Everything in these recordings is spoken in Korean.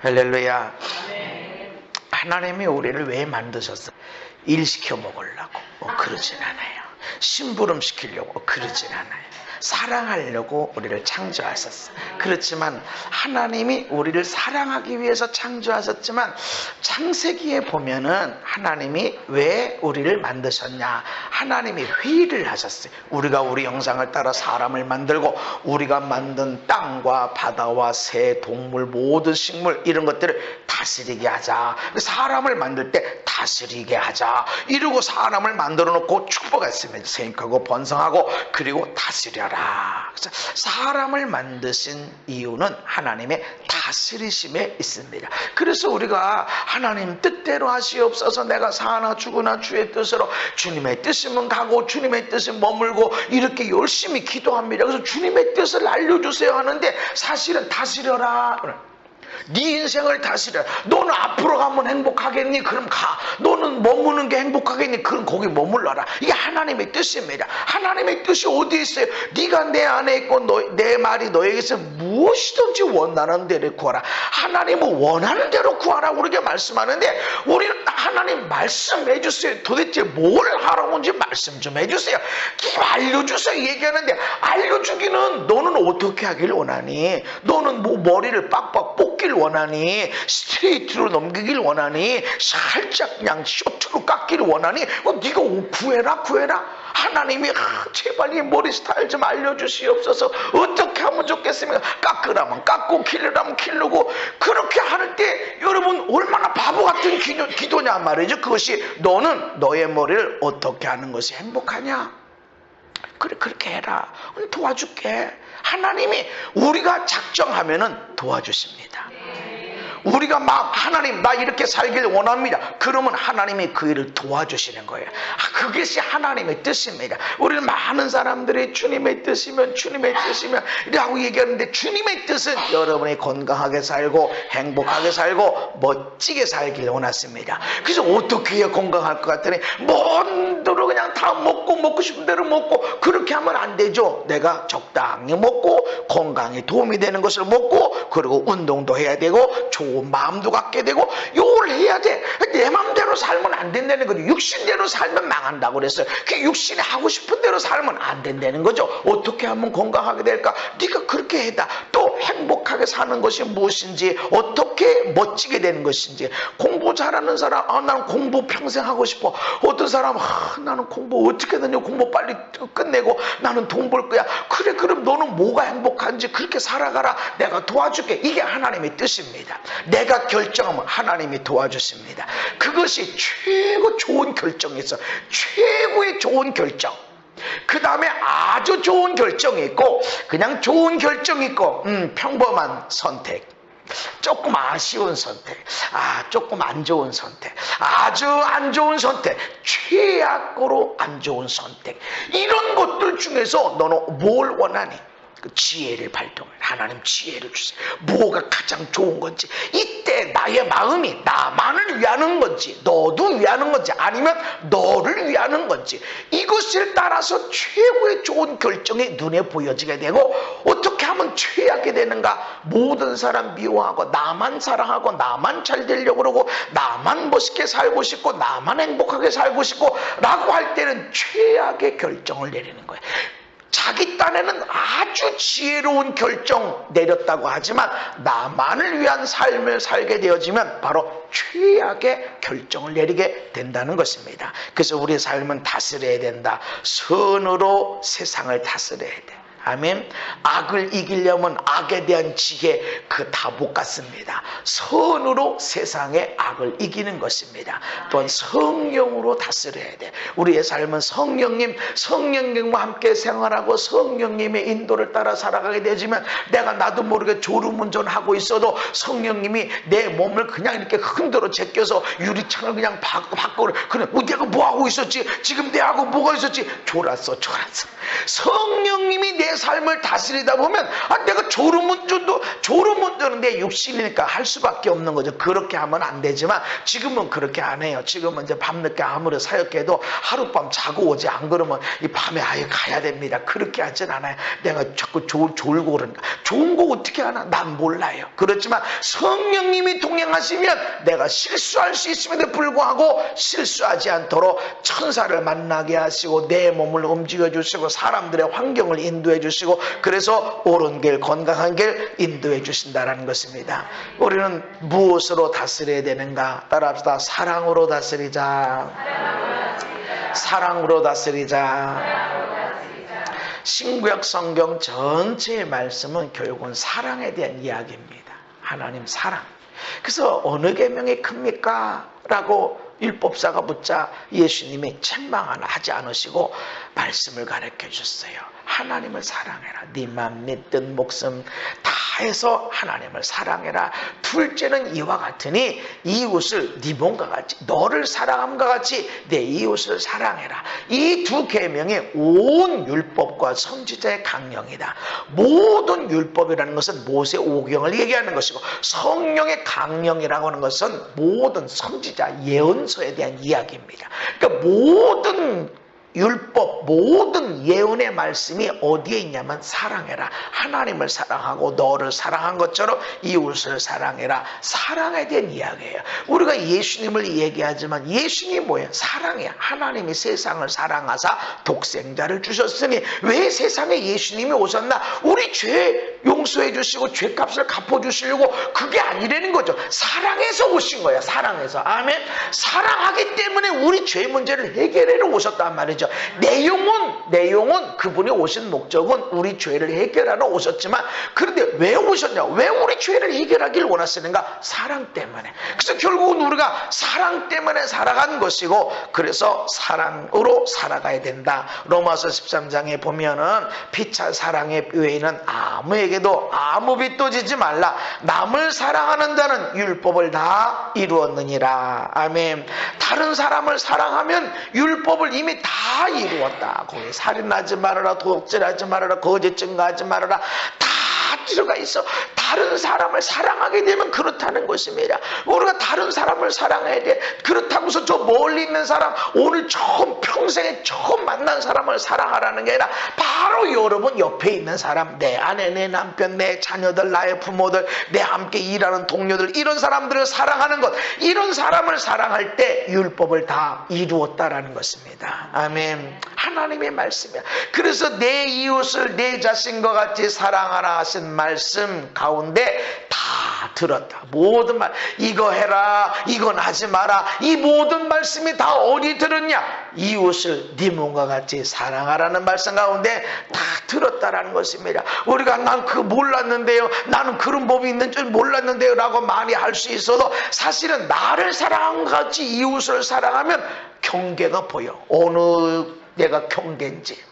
할렐루야. 하나님이 우리를 왜 만드셨어? 일 시켜 먹으려고 그러진 않아요. 심부름 시키려고 그러진 않아요. 사랑하려고 우리를 창조하셨어. 그렇지만 하나님이 우리를 사랑하기 위해서 창조하셨지만 창세기에 보면은 하나님이 왜 우리를 만드셨냐? 하나님이 회의를 하셨어요. 우리가 우리 형상을 따라 사람을 만들고 우리가 만든 땅과 바다와 새, 동물, 모든 식물 이런 것들을 다스리게 하자. 사람을 만들 때 다스리게 하자. 이러고 사람을 만들어 놓고 축복했습니다. 생육하고 번성하고 그리고 다스려라. 그래서 사람을 만드신 이유는 하나님의 다스리심에 있습니다. 그래서 우리가 하나님 뜻대로 하시옵소서, 내가 사나 죽으나 주의 뜻으로, 주님의 뜻이면 가고 주님의 뜻이 머물고 이렇게 열심히 기도합니다. 그래서 주님의 뜻을 알려주세요 하는데 사실은 다스려라. 네 인생을 다스려. 너는 앞으로 가면 행복하겠니? 그럼 가. 너는 머무는 게 행복하겠니? 그럼 거기 머물러라. 이게 하나님의 뜻입니다. 하나님의 뜻이 어디에 있어요? 네가 내 안에 있고 내 말이 너에게서 무엇이든지 원하는 대로 구하라. 하나님은 원하는 대로 구하라고 그렇게 말씀하는데 우리는 하나님 말씀해 주세요. 도대체 뭘 하라고인지 말씀 좀 해주세요. 알려주세요 얘기하는데 알려주기는 너는 어떻게 하길 원하니? 너는 뭐 머리를 빡빡 뽑길 원하니? 스트레이트로 넘기길 원하니? 살짝 그냥 쇼트로 깎기를 원하니? 네가 구해라. 하나님이 제발 이 머리 스타일 좀 알려주시옵소서. 어떻게 하면 좋겠습니까? 깎으라면 깎고 기르라면 기르고. 그렇게 할 때 여러분 얼마나 바보 같은 기도냐 말이죠. 그것이 너는 너의 머리를 어떻게 하는 것이 행복하냐? 그래, 그렇게 해라. 도와줄게. 하나님이 우리가 작정하면은 도와주십니다. 우리가 막 하나님 나 이렇게 살길 원합니다. 그러면 하나님이 그 일을 도와주시는 거예요. 그것이 하나님의 뜻입니다. 우리는 많은 사람들이 주님의 뜻이면 이라고 얘기하는데 주님의 뜻은 여러분이 건강하게 살고 행복하게 살고 멋지게 살길 원하십니다. 그래서 어떻게 해야 건강할 것 같더니 뭔 대로 그냥 다 먹고 싶은 대로 먹고 그렇게 하면 안 되죠. 내가 적당히 먹고 건강에 도움이 되는 것을 먹고 그리고 운동도 해야 되고 좋은 마음도 갖게 되고 요걸 해야 돼. 내 마음대로 살면 안 된다는 거죠. 육신대로 살면 망한다고 그랬어요. 그 육신이 하고 싶은 대로 살면 안 된다는 거죠. 어떻게 하면 건강하게 될까? 네가 그렇게 해다. 또 행복하게 사는 것이 무엇인지, 어떻게 멋지게 되는 것인지. 공부 잘하는 사람, 나는 공부 평생 하고 싶어. 어떤 사람, 나는 공부 어떻게든 공부 빨리 끝내고 나는 돈 벌 거야. 그래, 그럼 너는 뭐가 행복한지 그렇게 살아가라. 내가 도와줄게. 이게 하나님의 뜻입니다. 내가 결정하면 하나님이 도와주십니다. 그것이 최고 좋은 결정이 있어. 최고의 좋은 결정. 그 다음에 아주 좋은 결정이 있고 그냥 좋은 결정이 있고 평범한 선택, 조금 아쉬운 선택, 조금 안 좋은 선택, 아주 안 좋은 선택, 최악으로 안 좋은 선택. 이런 것들 중에서 너는 뭘 원하니? 그 지혜를 발동해. 하나님 지혜를 주세요. 뭐가 가장 좋은 건지, 이때 나의 마음이 나만을 위하는 건지 너도 위하는 건지 아니면 너를 위하는 건지, 이것을 따라서 최고의 좋은 결정이 눈에 보여지게 되고, 어떻게 하면 최악이 되는가? 모든 사람 미워하고 나만 사랑하고 나만 잘 되려고 그러고 나만 멋있게 살고 싶고 나만 행복하게 살고 싶고 라고 할 때는 최악의 결정을 내리는 거예요. 자기 딴에는 아주 지혜로운 결정 내렸다고 하지만 나만을 위한 삶을 살게 되어지면 바로 최악의 결정을 내리게 된다는 것입니다. 그래서 우리의 삶은 다스려야 된다. 선으로 세상을 다스려야 돼. 아멘. 악을 이기려면 악에 대한 지혜 다 못 갖습니다. 선으로 세상의 악을 이기는 것입니다. 또한 성령으로 다스려야 돼. 우리의 삶은 성령님과 함께 생활하고 성령님의 인도를 따라 살아가게 되지만 내가 나도 모르게 졸음운전하고 있어도 성령님이 내 몸을 그냥 이렇게 흔들어 제껴서 유리창을 그냥 바꿔. 그래, 내가 뭐하고 있었지? 지금 내하고 뭐가 있었지? 졸았어. 성령님이 내 삶을 다스리다 보면 내가 졸음운전은 내 육신이니까 할 수밖에 없는 거죠. 그렇게 하면 안 되지만 지금은 그렇게 안 해요. 지금은 이제 밤늦게 아무리 사역해도 하룻밤 자고 오지, 안 그러면 이 밤에 아예 가야 됩니다. 그렇게 하진 않아요. 내가 자꾸 졸고 그러니까. 좋은 거 어떻게 하나? 난 몰라요. 그렇지만 성령님이 동행하시면 내가 실수할 수 있음에도 불구하고 실수하지 않도록 천사를 만나게 하시고 내 몸을 움직여 주시고 사람들의 환경을 인도해 주시고 그래서 옳은 길, 건강한 길 인도해 주신다는 것입니다. 우리는 무엇으로 다스려야 되는가? 따라합시다. 사랑으로 다스리자. 사랑으로 다스리자. 신구약 성경 전체의 말씀은 결국은 사랑에 대한 이야기입니다. 하나님 사랑. 그래서 어느 계명이 큽니까? 라고 율법사가 묻자 예수님이 책망하지 않으시고 말씀을 가르쳐 주셨어요. 하나님을 사랑해라. 네 맘, 네 뜻, 목숨 다 해서 하나님을 사랑해라. 둘째는 이와 같으니 이웃을 네 몸과 같이, 너를 사랑함과 같이 내 이웃을 사랑해라. 이 두 계명이 온 율법과 선지자의 강령이다. 모든 율법이라는 것은 모세 오경을 얘기하는 것이고 성령의 강령이라고 하는 것은 모든 선지자 예언서에 대한 이야기입니다. 그러니까 모든 율법, 모든 예언의 말씀이 어디에 있냐면 사랑해라. 하나님을 사랑하고 너를 사랑한 것처럼 이웃을 사랑해라. 사랑에 대한 이야기예요. 우리가 예수님을 얘기하지만 예수님이 뭐예요? 사랑이야. 하나님이 세상을 사랑하사 독생자를 주셨으니 왜 세상에 예수님이 오셨나? 우리 죄 용서해 주시고 죄값을 갚아주시려고. 그게 아니라는 거죠. 사랑해서 오신 거야. 사랑해서. 아멘. 사랑하기 때문에 우리 죄 문제를 해결하러 오셨단 말이죠. 내용은 그분이 오신 목적은 우리 죄를 해결하러 오셨지만, 그런데 왜 오셨냐? 왜 우리 죄를 해결하길 원하시는가? 사랑 때문에. 그래서 결국은 우리가 사랑 때문에 살아간 것이고, 그래서 사랑으로 살아가야 된다. 로마서 13장에 보면은 피차 사랑의 외에는 아무에게도 아무 빚도 지지 말라. 남을 사랑하는 자는 율법을 다 이루었느니라. 아멘. 다른 사람을 사랑하면 율법을 이미 다 이루었다. 거기 살인하지 말아라, 도둑질하지 말아라, 거짓 증거하지 말아라, 다 들어가 있어. 다른 사람을 사랑하게 되면 그렇다는 것입니다. 우리가 다른 사람을 사랑해야 돼. 그렇다고서 저 멀리 있는 사람, 오늘 평생에 처음 만난 사람을 사랑하라는 게 아니라 바로 여러분 옆에 있는 사람, 내 아내, 내 남편, 내 자녀들, 나의 부모들, 내 함께 일하는 동료들, 이런 사람들을 사랑하는 것, 이런 사람을 사랑할 때 율법을 다 이루었다라는 것입니다. 아멘. 하나님의 말씀이야. 그래서 내 이웃을 내 자신과 같이 사랑하라 하신 말씀 가운데 다 들었다. 모든 말, 이거 해라, 이건 하지 마라, 이 모든 말씀이 다 어디 들었냐? 이웃을 네 몸과 같이 사랑하라는 말씀 가운데 다 들었다라는 것입니다. 우리가 난 그거 몰랐는데요, 나는 그런 법이 있는 줄 몰랐는데요 라고 많이 할 수 있어도 사실은 나를 사랑함과 같이 이웃을 사랑하면 경계가 보여. 어느 내가 경계인지.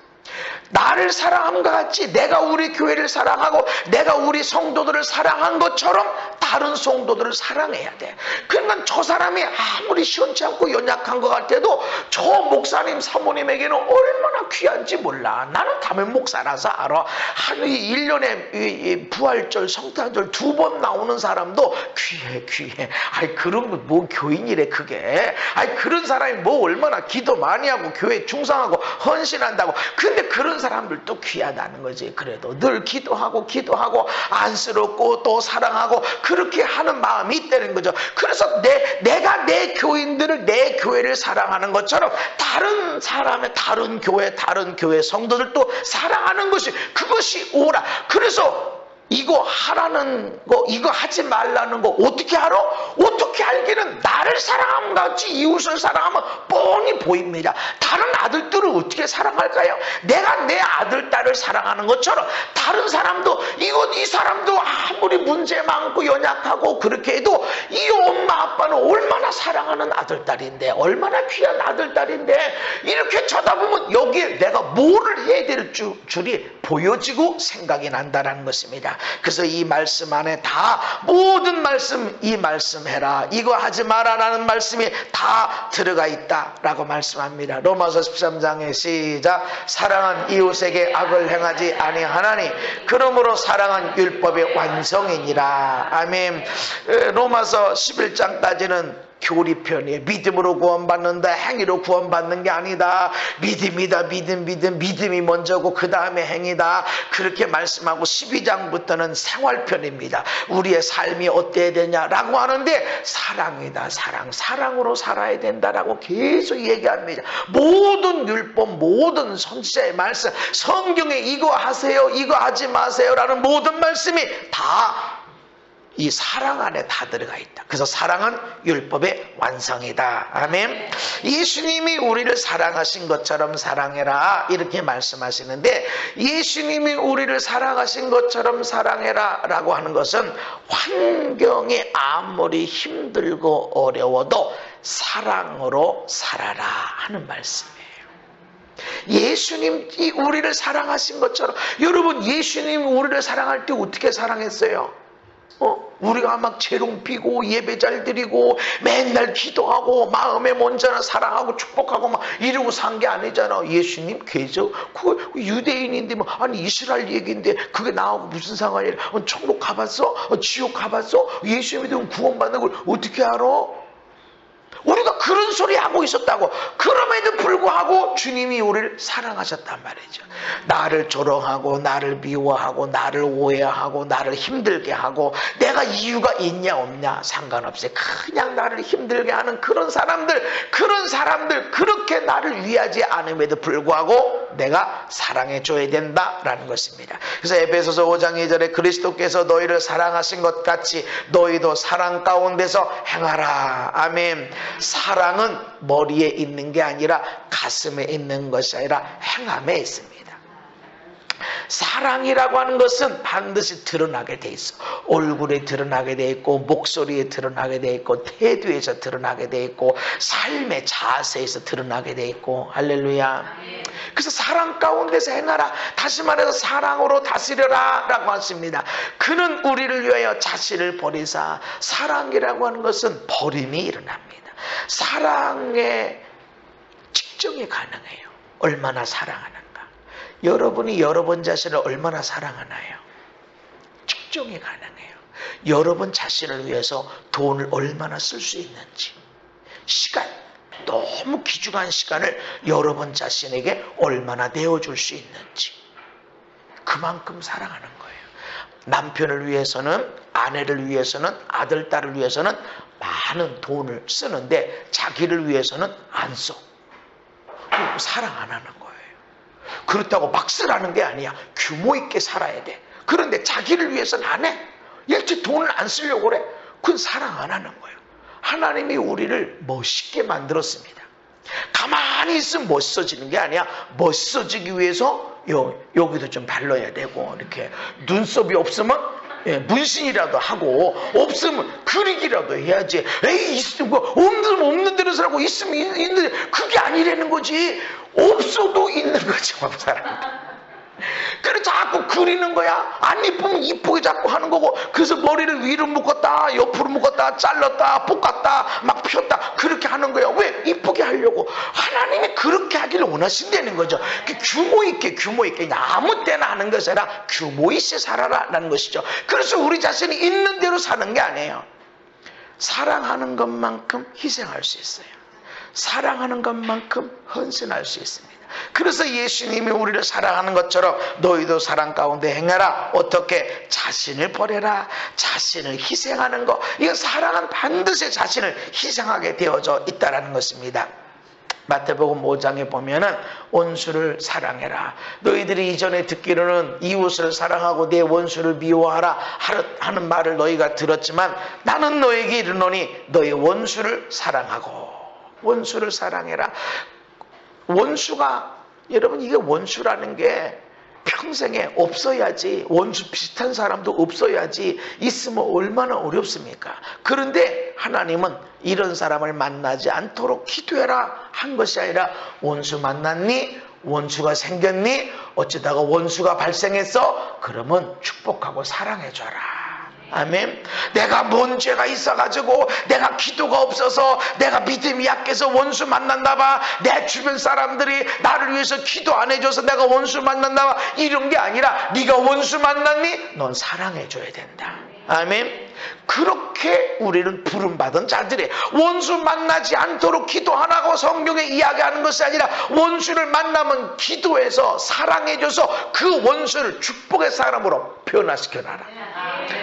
나를 사랑함과 같이 내가 우리 교회를 사랑하고 내가 우리 성도들을 사랑한 것처럼 다른 성도들을 사랑해야 돼. 그러니까 저 사람이 아무리 시원치 않고 연약한 것 같아도 저 목사님 사모님에게는 얼마나 귀한지 몰라. 나는 담임 목사라서 알아. 한 1년에 부활절 성탄절 2번 나오는 사람도 귀해. 아이 그런 거 뭐 교인이래 그게. 아이 그런 사람이 뭐 얼마나 기도 많이 하고 교회 충성하고 헌신한다고. 근데 그런 사람들도 귀하다는 거지. 그래도 늘 기도하고 안쓰럽고 또 사랑하고 그렇게 하는 마음이 있다는 거죠. 그래서 내가 내 교인들을, 내 교회를 사랑하는 것처럼 다른 사람의 다른 교회 성도들도 사랑하는 것이, 그것이 오라. 그래서 이거 하라는 거, 이거 하지 말라는 거 어떻게 알아? 어떻게 알기는 나를 사랑함과 같이 이웃을 사랑하면 뻔히 보입니다. 다른 아들들을 어떻게 사랑할까요? 내가 내 아들, 딸을 사랑하는 것처럼 다른 사람도, 이 사람도 아무리 문제 많고 연약하고 그렇게 해도 이 엄마 아빠는 얼마나 사랑하는 아들, 딸인데, 얼마나 귀한 아들, 딸인데, 이렇게 쳐다보면 여기에 내가 뭐를 해야 될 줄이 보여지고 생각이 난다는 것입니다. 그래서 이 말씀 안에 다 모든 말씀, 이 말씀 해라, 이거 하지 마라 라는 말씀이 다 들어가 있다라고 말씀합니다. 로마서 13장에 시작. 사랑은 이웃에게 악을 행하지 아니하나니 그러므로 사랑은 율법의 완성이니라. 아멘. 로마서 11장까지는 교리편이에요. 믿음으로 구원받는다, 행위로 구원받는 게 아니다. 믿음이다. 믿음이 먼저고 그 다음에 행위다. 그렇게 말씀하고 12장부터는 생활편입니다. 우리의 삶이 어때야 되냐라고 하는데 사랑이다. 사랑으로 살아야 된다라고 계속 얘기합니다. 모든 율법, 모든 선지자의 말씀, 성경에 이거 하세요, 이거 하지 마세요 라는 모든 말씀이 다 이 사랑 안에 다 들어가 있다. 그래서 사랑은 율법의 완성이다. 아멘. 예수님이 우리를 사랑하신 것처럼 사랑해라 이렇게 말씀하시는데, 예수님이 우리를 사랑하신 것처럼 사랑해라 라고 하는 것은 환경이 아무리 힘들고 어려워도 사랑으로 살아라 하는 말씀이에요. 예수님이 우리를 사랑하신 것처럼, 여러분 예수님이 우리를 사랑할 때 어떻게 사랑했어요? 우리가 막 재롱 피고 예배 잘 드리고 맨날 기도하고 마음에 먼저는 사랑하고 축복하고 막 이러고 산 게 아니잖아. 예수님 계속 그 유대인인데 뭐 아니 이스라엘 얘기인데 그게 나하고 무슨 상관이야? 천국 가봤어? 지옥 가봤어? 예수 믿으면 구원받는 걸 어떻게 알아? 우리가 그런 소리 하고 있었다고. 그럼에도 불구하고 주님이 우리를 사랑하셨단 말이죠. 나를 조롱하고 나를 미워하고 나를 오해하고 나를 힘들게 하고 내가 이유가 있냐 없냐 상관없어요. 그냥 나를 힘들게 하는 그런 사람들 그렇게 나를 위하지 않음에도 불구하고 내가 사랑해 줘야 된다라는 것입니다. 그래서 에베소서 5장 2절에 그리스도께서 너희를 사랑하신 것 같이 너희도 사랑 가운데서 행하라. 아멘. 사랑은 머리에 있는 게 아니라 가슴에 있는 것이 아니라 행함에 있습니다. 사랑이라고 하는 것은 반드시 드러나게 돼 있어. 얼굴에 드러나게 돼 있고 목소리에 드러나게 돼 있고 태도에서 드러나게 돼 있고 삶의 자세에서 드러나게 돼 있고. 할렐루야. 그래서 사랑 가운데서 행하라. 다시 말해서 사랑으로 다스려라 라고 하십니다. 그는 우리를 위하여 자신을 버리사. 사랑이라고 하는 것은 버림이 일어납니다. 사랑의 측정이 가능해요. 얼마나 사랑하는가. 여러분이 여러분 자신을 얼마나 사랑하나요? 측정이 가능해요. 여러분 자신을 위해서 돈을 얼마나 쓸 수 있는지, 시간, 너무 귀중한 시간을 여러분 자신에게 얼마나 내어줄 수 있는지, 그만큼 사랑하는 거예요. 남편을 위해서는, 아내를 위해서는, 아들, 딸을 위해서는 많은 돈을 쓰는데 자기를 위해서는 안 써. 사랑 안 하는 거예요. 그렇다고 막 쓰라는 게 아니야. 규모 있게 살아야 돼. 그런데 자기를 위해서는 안 해. 일찍 돈을 안 쓰려고 그래. 그건 사랑 안 하는 거예요. 하나님이 우리를 멋있게 만들었습니다. 가만히 있으면 멋있어지는 게 아니야. 멋있어지기 위해서 여기도 좀 발라야 되고, 이렇게 눈썹이 없으면 문신이라도 하고, 없으면 그리기라도 해야지. 에이, 없는 대로 살고 있으면 있는데 그게 아니라는 거지. 없어도 있는 거죠, 사람. 그래 자꾸 그리는 거야. 안 이쁘면 이쁘게 자꾸 하는 거고. 그래서 머리를 위로 묶었다 옆으로 묶었다 잘랐다 볶았다 막 폈다 그렇게 하는 거야. 왜? 이쁘게 하려고. 하나님이 그렇게 하기를 원하신다는 거죠. 규모 있게 그냥 아무 때나 하는 것이 아니라 규모 있게 살아라 라는 것이죠. 그래서 우리 자신이 있는 대로 사는 게 아니에요. 사랑하는 것만큼 희생할 수 있어요. 사랑하는 것만큼 헌신할 수 있습니다. 그래서 예수님이 우리를 사랑하는 것처럼 너희도 사랑 가운데 행하라. 어떻게? 자신을 버려라. 자신을 희생하는 것. 이거 사랑은 반드시 자신을 희생하게 되어져 있다는 것입니다. 마태복음 5장에 보면은 원수를 사랑해라. 너희들이 이전에 듣기로는 이웃을 사랑하고 내 원수를 미워하라 하는 말을 너희가 들었지만 나는 너희에게 이르노니 너희 원수를 사랑하고. 원수를 사랑해라. 원수가, 여러분 이게 원수라는 게 평생에 없어야지, 원수 비슷한 사람도 없어야지, 있으면 얼마나 어렵습니까? 그런데 하나님은 이런 사람을 만나지 않도록 기도해라 한 것이 아니라 원수 만났니? 원수가 생겼니? 어쩌다가 원수가 발생했어? 그러면 축복하고 사랑해줘라. 아멘. 내가 뭔 죄가 있어가지고, 내가 기도가 없어서, 내가 믿음이 약해서 원수 만났나 봐, 내 주변 사람들이 나를 위해서 기도 안 해줘서 내가 원수 만났나 봐, 이런 게 아니라 네가 원수 만났니? 넌 사랑해줘야 된다. 아멘. 그렇게 우리는 부름받은 자들이 원수 만나지 않도록 기도하라고 성경에 이야기하는 것이 아니라, 원수를 만나면 기도해서 사랑해줘서 그 원수를 축복의 사람으로 변화시켜놔라.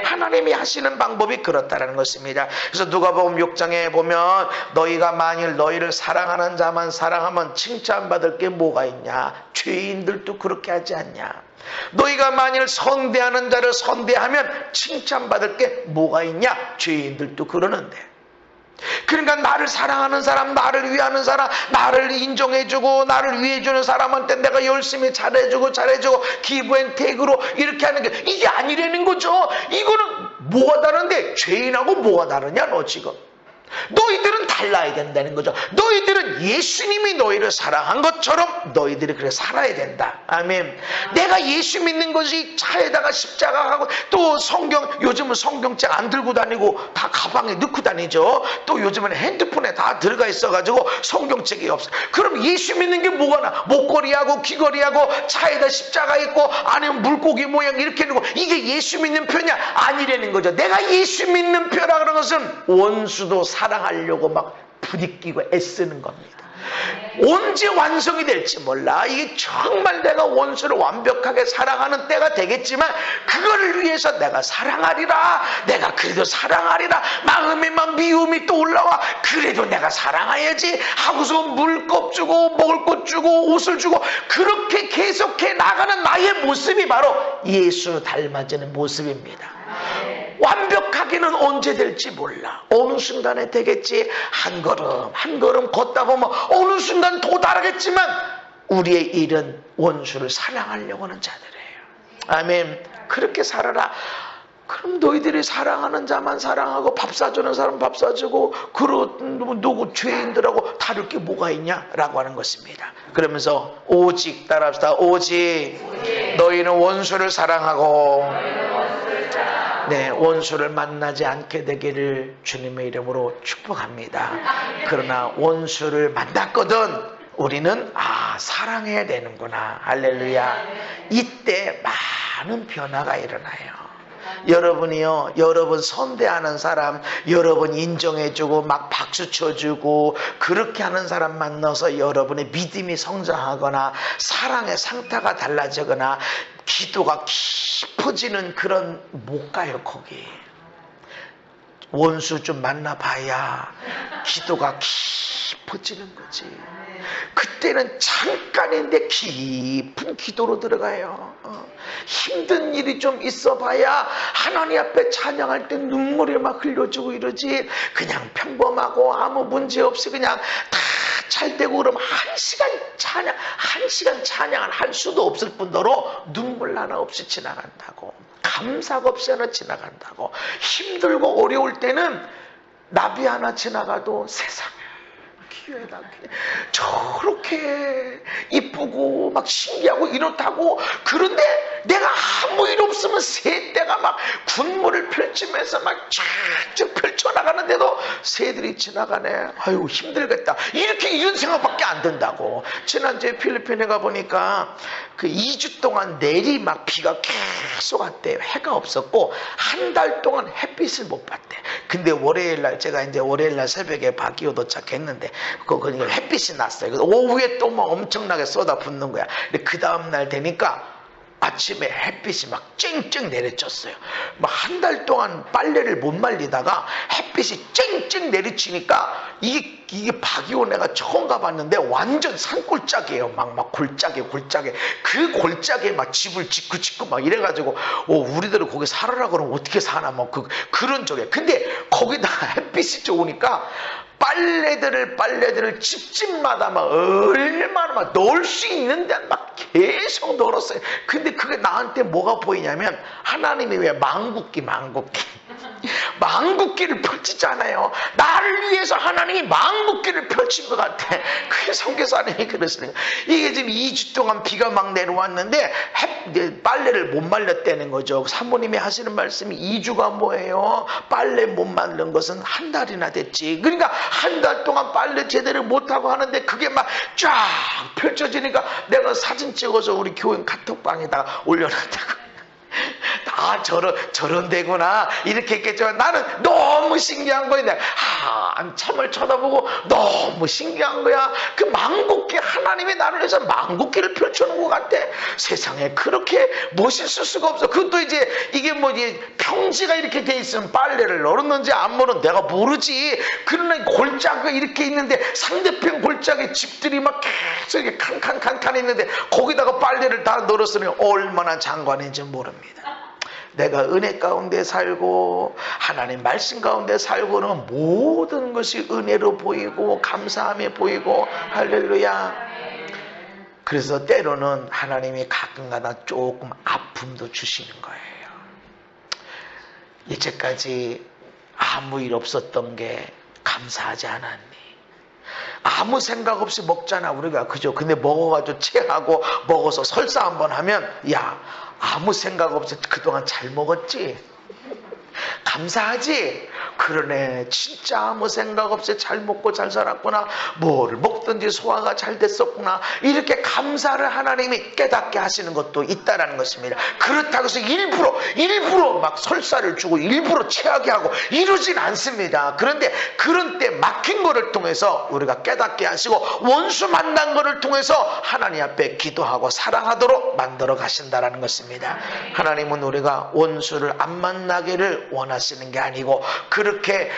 하나님이 하시는 방법이 그렇다는 것입니다. 그래서 누가복음 6장에 보면, 너희가 만일 너희를 사랑하는 자만 사랑하면 칭찬받을 게 뭐가 있냐? 죄인들도 그렇게 하지 않냐? 너희가 만일 선대하는 자를 선대하면 칭찬받을 게 뭐가 있냐? 죄인들도 그러는데. 그러니까 나를 사랑하는 사람, 나를 위하는 사람, 나를 인정해주고 나를 위해주는 사람한테 내가 열심히 잘해주고 기브앤테이크로 이렇게 하는 게, 이게 아니라는 거죠. 이거는 뭐가 다른데? 죄인하고 뭐가 다르냐 너 지금. 너희들은 달라야 된다는 거죠. 너희들은 예수님이 너희를 사랑한 것처럼 너희들이 그래 살아야 된다. 아멘. 내가 예수 믿는 것이 차에다가 십자가 하고, 또 성경, 요즘은 성경책 안 들고 다니고 다 가방에 넣고 다니죠. 또 요즘은 핸드폰에 다 들어가 있어가지고 성경책이 없어. 그럼 예수 믿는 게 뭐가 나? 목걸이하고 귀걸이하고 차에다 십자가 있고 아니면 물고기 모양 이렇게 있는 거, 이게 예수 믿는 표냐? 아니라는 거죠. 내가 예수 믿는 표라 그런 것은 원수도 사랑하려고 막 부딪히고 애쓰는 겁니다. 언제 완성이 될지 몰라. 이게 정말 내가 원수를 완벽하게 사랑하는 때가 되겠지만, 그거를 위해서 내가 사랑하리라, 내가 그래도 사랑하리라, 마음에 막 미움이 또 올라와, 그래도 내가 사랑해야지 하고서 물컵 주고 먹을 것 주고 옷을 주고, 그렇게 계속해 나가는 나의 모습이 바로 예수 닮아지는 모습입니다. 완벽하게는 언제 될지 몰라. 어느 순간에 되겠지. 한 걸음 한 걸음 걷다 보면 어느 순간 도달하겠지만, 우리의 일은 원수를 사랑하려고 하는 자들이에요. 아멘. 그렇게 살아라. 그럼 너희들이 사랑하는 자만 사랑하고 밥 사주는 사람 밥 사주고, 누구 죄인들하고 다를 게 뭐가 있냐라고 하는 것입니다. 그러면서 오직 따라합시다. 오직 너희는 원수를 사랑하고 네, 원수를 만나지 않게 되기를 주님의 이름으로 축복합니다. 그러나 원수를 만났거든 우리는 사랑해야 되는구나. 할렐루야. 이때 많은 변화가 일어나요. 여러분이요, 여러분 선대하는 사람, 여러분 인정해주고 막 박수 쳐주고 그렇게 하는 사람 만나서 여러분의 믿음이 성장하거나 사랑의 상태가 달라지거나 기도가 깊어지는 그런 못 가요. 거기 원수 좀 만나봐야 기도가 깊어지는 거지. 그때는 잠깐인데 깊은 기도로 들어가요. 힘든 일이 좀 있어봐야 하나님 앞에 찬양할 때 눈물이 막 흘려주고 이러지. 그냥 평범하고 아무 문제 없이 그냥 다 잘 되고 그러면 한 시간 찬양을 할 수도 없을 뿐더러 눈물 하나 없이 지나간다고, 감사가 없이 하나 지나간다고. 힘들고 어려울 때는 나비 하나 지나가도 세상에 기회다. 저렇게 이쁘고 막 신기하고 이렇다고. 그런데 내가 아무 일 없으면 새떼가 막 군무를 펼치면서 막 쫙쫙 펼쳐나가는데도 새들이 지나가네. 아유 힘들겠다. 이런 생각밖에 안 든다고. 지난주에 필리핀에 가보니까 그 2주 동안 내리 막 비가 계속 왔대. 해가 없었고 한 달 동안 햇빛을 못 봤대. 근데 월요일날 제가 이제 월요일날 새벽에 바기오 도착했는데 그걸 햇빛이 났어요. 그래서 오후에 또 막 엄청나게 쏟아붓는 거야. 근데 그 다음날 되니까 아침에 햇빛이 막 쨍쨍 내리쳤어요. 막 한 달 동안 빨래를 못 말리다가 햇빛이 쨍쨍 내리치니까 이게 바기오 내가 처음 가봤는데 완전 산골짜기예요. 막 골짜기. 그 골짜기에 막 집을 짓고 막 이래가지고 우리들은 거기 살아라 그러면 어떻게 사나 뭐 그런 쪽에. 근데 거기다가 햇빛이 좋으니까 빨래들을 집집마다 막 얼마나 막 넣을 수 있는 데는 막 계속 넣었어요. 근데 그게 나한테 뭐가 보이냐면 하나님이 왜 망국기 망국기를 펼치잖아요. 나를 위해서 하나님이 망국기를 펼친 것 같아. 그게 선교사님이 그러시는 거예요. 이게 지금 2주 동안 비가 막 내려왔는데 빨래를 못 말렸다는 거죠. 사모님이 하시는 말씀이 2주가 뭐예요? 빨래 못 말린 것은 한 달이나 됐지. 그러니까 한 달 동안 빨래 제대로 못하고 하는데 그게 막 쫙 펼쳐지니까 내가 사진 찍어서 우리 교인 카톡방에다가 올려놨다고. 아, 저런 데구나 이렇게 했겠지만 나는 너무 신기한 거야. 한참을 쳐다보고 너무 신기한 거야. 그 망국기, 하나님이 나를 위해서 망국기를 펼쳐놓은 것 같아. 세상에 그렇게 멋있을 수가 없어. 그것도 이제 이게 뭐 평지가 이렇게 돼 있으면 빨래를 널었는지 안 널었는지 내가 모르지. 그러나 골짜기가 이렇게 있는데 상대편 골짜기에 집들이 막 계속 이렇게 칸칸칸칸 있는데 거기다가 빨래를 다 널었으니 얼마나 장관인지 모릅니다. 내가 은혜 가운데 살고 하나님 말씀 가운데 살고는 모든 것이 은혜로 보이고 감사함이 보이고 할렐루야. 그래서 때로는 하나님이 가끔가다 조금 아픔도 주시는 거예요. 이제까지 아무 일 없었던 게 감사하지 않았니? 아무 생각 없이 먹잖아 우리가, 그죠? 근데 먹어가지고 체하고 먹어서 설사 한번 하면 야, 아무 생각 없이 그동안 잘 먹었지? 감사하지? 그러네, 진짜 아무 생각 없이 잘 먹고 잘 살았구나. 뭘 먹든지 소화가 잘 됐었구나. 이렇게 감사를 하나님이 깨닫게 하시는 것도 있다라는 것입니다. 그렇다고 해서 일부러 막 설사를 주고 일부러 체하게 하고 이러진 않습니다. 그런데 그런 때 막힌 거를 통해서 우리가 깨닫게 하시고 원수 만난 거를 통해서 하나님 앞에 기도하고 사랑하도록 만들어 가신다라는 것입니다. 하나님은 우리가 원수를 안 만나기를 원하시는 게 아니고 그렇게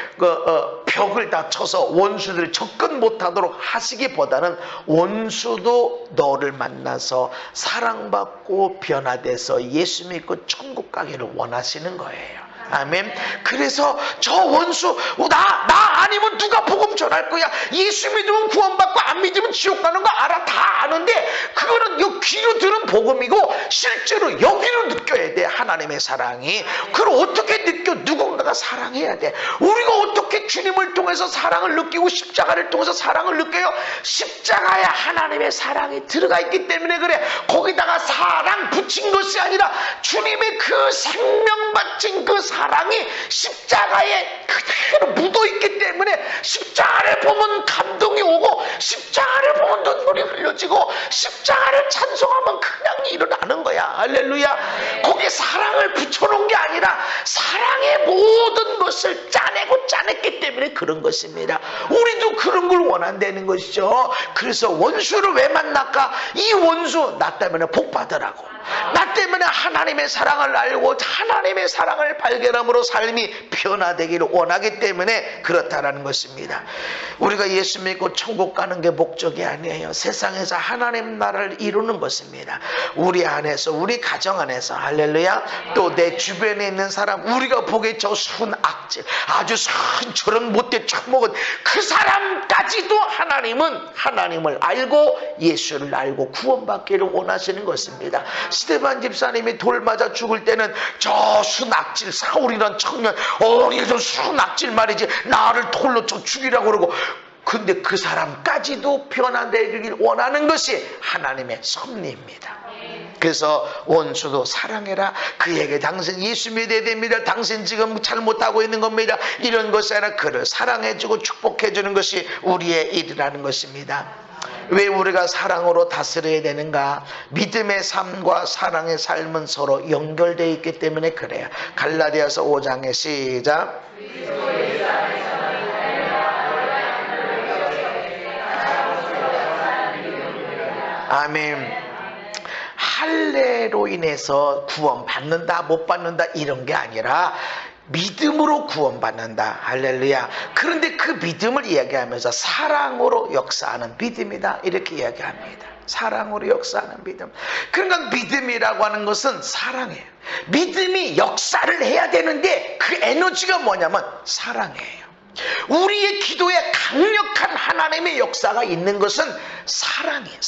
벽을 다 쳐서 원수들이 접근 못하도록 하시기보다는 원수도 너를 만나서 사랑받고 변화돼서 예수 믿고 천국 가기를 원하시는 거예요. 아멘. 그래서 저 원수 나 아니면 누가 복음 전할 거야. 예수 믿으면 구원받고 안 믿으면 지옥 가는 거 알아. 다 아는데 그거는 요 귀로 들은 복음이고 실제로 여기로 느껴야 돼. 하나님의 사랑이. 그걸 어떻게 느껴? 누군가가 사랑해야 돼. 우리가 어떻게 주님을 통해서 사랑을 느끼고 십자가를 통해서 사랑을 느껴요? 십자가에 하나님의 사랑이 들어가 있기 때문에 그래. 거기다가 사랑 붙인 것이 아니라 주님의 그 생명 바친 그 사랑이 십자가에 그대로 묻어있기 때문에 십자가를 보면 감동이 오고 십자가를 보면 눈물이 흘려지고 십자가를 찬송하면 그냥 일어나는 거야. 할렐루야. 거기에 사랑을 붙여놓은 게 아니라 사랑의 모든 것을 짜냈기 때문에 그런 것입니다. 우리도 그런 걸 원한다는 것이죠. 그래서 원수를 왜 만날까? 이 원수 나 때문에 복 받으라고, 나 때문에 하나님의 사랑을 알고 하나님의 사랑을 발견함으로 삶이 변화되기를 원하기 때문에 그렇다라는 것입니다. 우리가 예수 믿고 천국 가는 게 목적이 아니에요. 세상에서 하나님 나라를 이루는 것입니다. 우리 안에서, 우리 가정 안에서, 할렐루야. 또 내 주변에 있는 사람, 우리가 보기에 저 순악질, 아주 저런 못돼 처먹은 그 사람까지도 하나님은 하나님을 알고 예수를 알고 구원받기를 원하시는 것입니다. 스데반 집사님이 돌 맞아 죽을 때는 저 순악질 사울이란 청년, 이거 순악질 말이지, 나를 돌로 쳐 죽이라고 그러고, 근데 그 사람까지도 변화되길 원하는 것이 하나님의 섭리입니다. 그래서 원수도 사랑해라. 그에게 당신 예수 믿어야 됩니다. 당신 지금 잘못하고 있는 겁니다. 이런 것이 아니라 그를 사랑해주고 축복해주는 것이 우리의 일이라는 것입니다. 왜 우리가 사랑으로 다스려야 되는가? 믿음의 삶과 사랑의 삶은 서로 연결되어 있기 때문에 그래요. 갈라디아서 5장의 시작. 아멘. 할례로 인해서 구원받는다 못 받는다 이런 게 아니라 믿음으로 구원받는다. 할렐루야. 그런데 그 믿음을 이야기하면서 사랑으로 역사하는 믿음이다 이렇게 이야기합니다. 사랑으로 역사하는 믿음. 그러니까 믿음이라고 하는 것은 사랑이에요. 믿음이 역사를 해야 되는데 그 에너지가 뭐냐면 사랑이에요. 우리의 기도에 강력한 하나님의 역사가 있는 것은 사랑이에요.